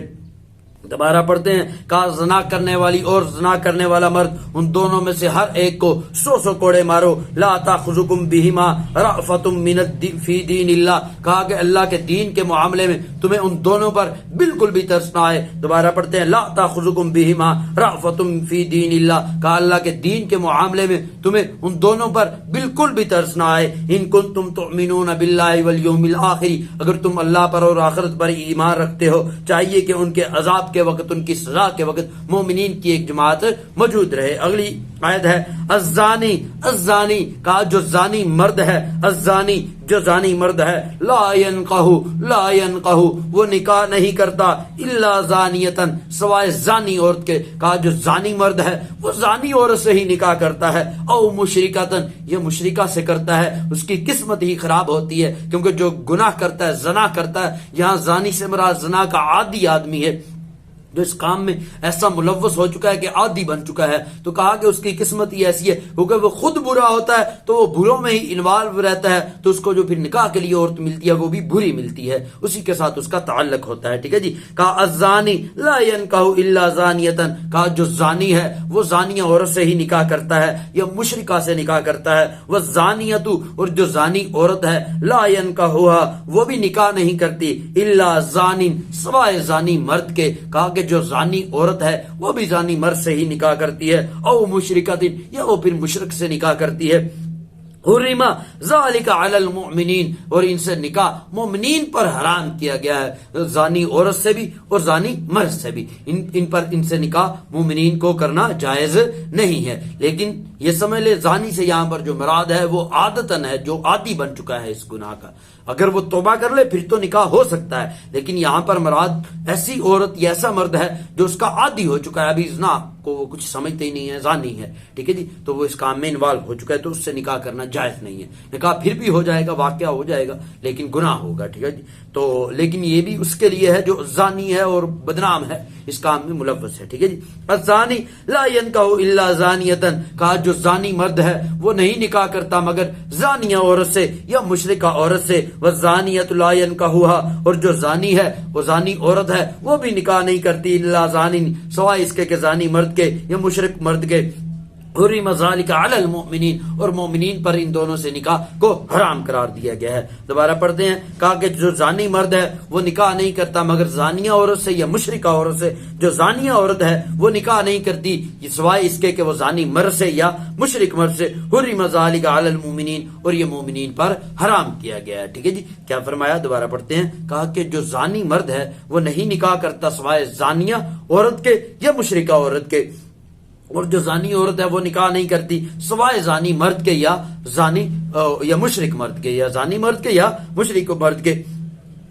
دوبارہ پڑھتے ہیں. کہا زنا کرنے والی اور زنا کرنے والا مرد، ان دونوں میں سے ہر ایک کو 100 کوڑے مارو. لا تاخذکم بہما رأفۃ من فی دین اللہ، کہا کہ اللہ کے دین کے معاملے میں تمہیں ان دونوں پر بالکل بھی ترس نہ آئے. دوبارہ پڑھتے ہیں. لا تاخذکم بہما رأفۃ فی دین اللہ، کہا اللہ کے دین کے معاملے میں تمہیں ان دونوں پر بالکل بھی ترس نہ آئے. ان کنتم تؤمنون باللہ والیوم الآخر، اگر تم اللہ پر اور آخرت پر ایمان رکھتے ہو، چاہیے کہ ان کے عذاب کے وقت، ان کی سزا کے وقت مومنین کی ایک جماعت موجود رہے. اگلی آیت ہے الزانی، الزانی کہا جو زانی مرد ہے، الزانی جو زانی مرد ہے، لا ینقہ، لا ینقہ وہ نکاح نہیں کرتا، الا زانیتن سوائے زانی عورت کے. کہا جو زانی مرد ہے وہ زانی عورت سے ہی نکاح کرتا ہے، او مشرکتن یہ مشرکہ سے کرتا ہے، اس کی قسمت ہی خراب ہوتی ہے، کیونکہ جو گناہ کرتا ہے، زنا کرتا ہے، یہاں زانی سے مراد زنا کا عادی آدمی ہے، جو اس کام میں ایسا ملوث ہو چکا ہے کہ عادی بن چکا ہے. تو کہا کہ اس کی قسمت ہی ایسی ہے، کیونکہ وہ خود برا ہوتا ہے تو وہ بروں میں ہی انوالو رہتا ہے، تو اس کو جو پھر نکاح کے لیے عورت ملتی ہے وہ بھی بری ملتی ہے، اسی کے ساتھ اس کا تعلق ہوتا ہے، ٹھیک ہے جی. کہا الزانی لا ینکح الا زانیتن، کہا جو زانی ہے وہ زانیہ عورت سے ہی نکاح کرتا ہے یا مشرکہ سے نکاح کرتا ہے. والزانیۃ اور جو زانی عورت ہے، لا ینکحھا وہ بھی نکاح نہیں کرتی، الا زان سوائے زانی مرد کے. کہا کہ جو زانی عورت ہے وہ بھی زانی مرد سے ہی نکاح کرتی ہے، او مشرکۃ یا وہ پھر مشرک سے نکاح کرتی ہے. حرم ذالک علی المؤمنین اور ان سے نکاح مومنین پر حرام کیا گیا ہے، زانی عورت سے بھی اور زانی مرد سے بھی، ان سے نکاح مومنین کو کرنا جائز نہیں ہے. لیکن یہ سمجھ لے زانی سے یہاں پر جو مراد ہے وہ عادتاً ہے، جو عادی بن چکا ہے اس گناہ کا. اگر وہ توبہ کر لے پھر تو نکاح ہو سکتا ہے، لیکن یہاں پر مراد ایسی عورت یا ایسا مرد ہے جو اس کا عادی ہو چکا ہے، ابھی زنا کو وہ کچھ سمجھتے ہی نہیں ہے، زانی ہے، ٹھیک ہے جی. تو وہ اس کام میں انوالو ہو چکا ہے، تو اس سے نکاح کرنا جائز نہیں ہے. نکاح پھر بھی ہو جائے گا، واقعہ ہو جائے گا، لیکن گناہ ہوگا، ٹھیک ہے جی. تو لیکن یہ بھی اس کے لیے ہے جو زانی ہے اور بدنام ہے، اس کام میں ملوث ہے، ٹھیک ہے جی. الزانی لا ینکح الا زانیتن، کہا جو زانی مرد ہے وہ نہیں نکاح کرتا مگر زانیہ عورت سے یا مشرکہ عورت سے. والزانیۃ لا ینکحھا اور جو زانی ہے وہ زانی عورت ہے وہ بھی نکاح نہیں کرتی، الا زان سوائے اس کے کہ زانی مرد کے یا مشرک مرد کے. حرم ذالک علی المؤمنین اور مومنین پر ان دونوں سے نکاح کو حرام قرار دیا گیا ہے. دوبارہ پڑھتے ہیں. کہا کہ جو زانی مرد ہے وہ نکاح نہیں کرتا مگر زانیہ عورت سے یا مشرکہ عورت سے. جو زانیہ عورت ہے وہ نکاح نہیں کرتی سوائے اس کے کہ وہ زانی مرد سے یا مشرک مرد سے. حرم ذالک علی المؤمنین اور یہ مومنین پر حرام کیا گیا ہے، ٹھیک ہے جی. کیا فرمایا؟ دوبارہ پڑھتے ہیں. کہا کہ جو زانی مرد ہے وہ نہیں نکاح کرتا سوائے زانیہ عورت کے یا مشرکہ عورت کے، اور جو زانی عورت ہے وہ نکاح نہیں کرتی سوائے زانی مرد کے یا زانی یا مشرک مرد کے، یا زانی مرد کے یا مشرک مرد کے.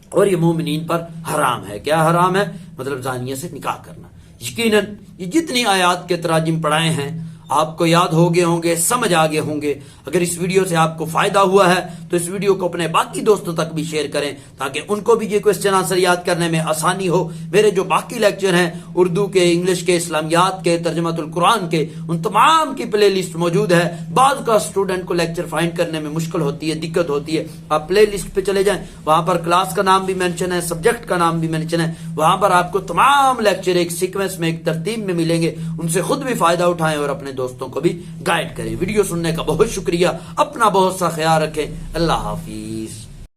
اور یہ مومنین پر حرام ہے. کیا حرام ہے؟ مطلب زانیہ سے نکاح کرنا. یقیناً یہ جتنی آیات کے تراجم پڑھائے ہیں آپ کو یاد ہو گئے ہوں گے، سمجھ آگے ہوں گے. اگر اس ویڈیو سے آپ کو فائدہ ہوا ہے تو اس ویڈیو کو اپنے باقی دوستوں تک بھی شیئر کریں تاکہ ان کو بھی یہ کوسچن آنسر یاد کرنے میں آسانی ہو. میرے جو باقی لیکچر ہیں اردو کے، انگلش کے، اسلامیات کے، ترجمۃ القرآن کے، ان تمام کی پلے لسٹ موجود ہے. بعض کا اسٹوڈنٹ کو لیکچر فائنڈ کرنے میں مشکل ہوتی ہے، دقت ہوتی ہے. آپ پلے لسٹ پہ چلے جائیں، وہاں پر کلاس کا نام بھی مینشن ہے، سبجیکٹ کا نام بھی مینشن ہے، وہاں پر آپ کو تمام لیکچر ایک سیکوینس میں ایک ترتیب میں ملیں گے، ان سے خود بھی فائدہ اٹھائیں اور اپنے دوستوں کو بھی گائیڈ کریں۔ ویڈیو سننے کا بہت شکریہ، اپنا بہت سا خیال رکھیں، اللہ حافظ۔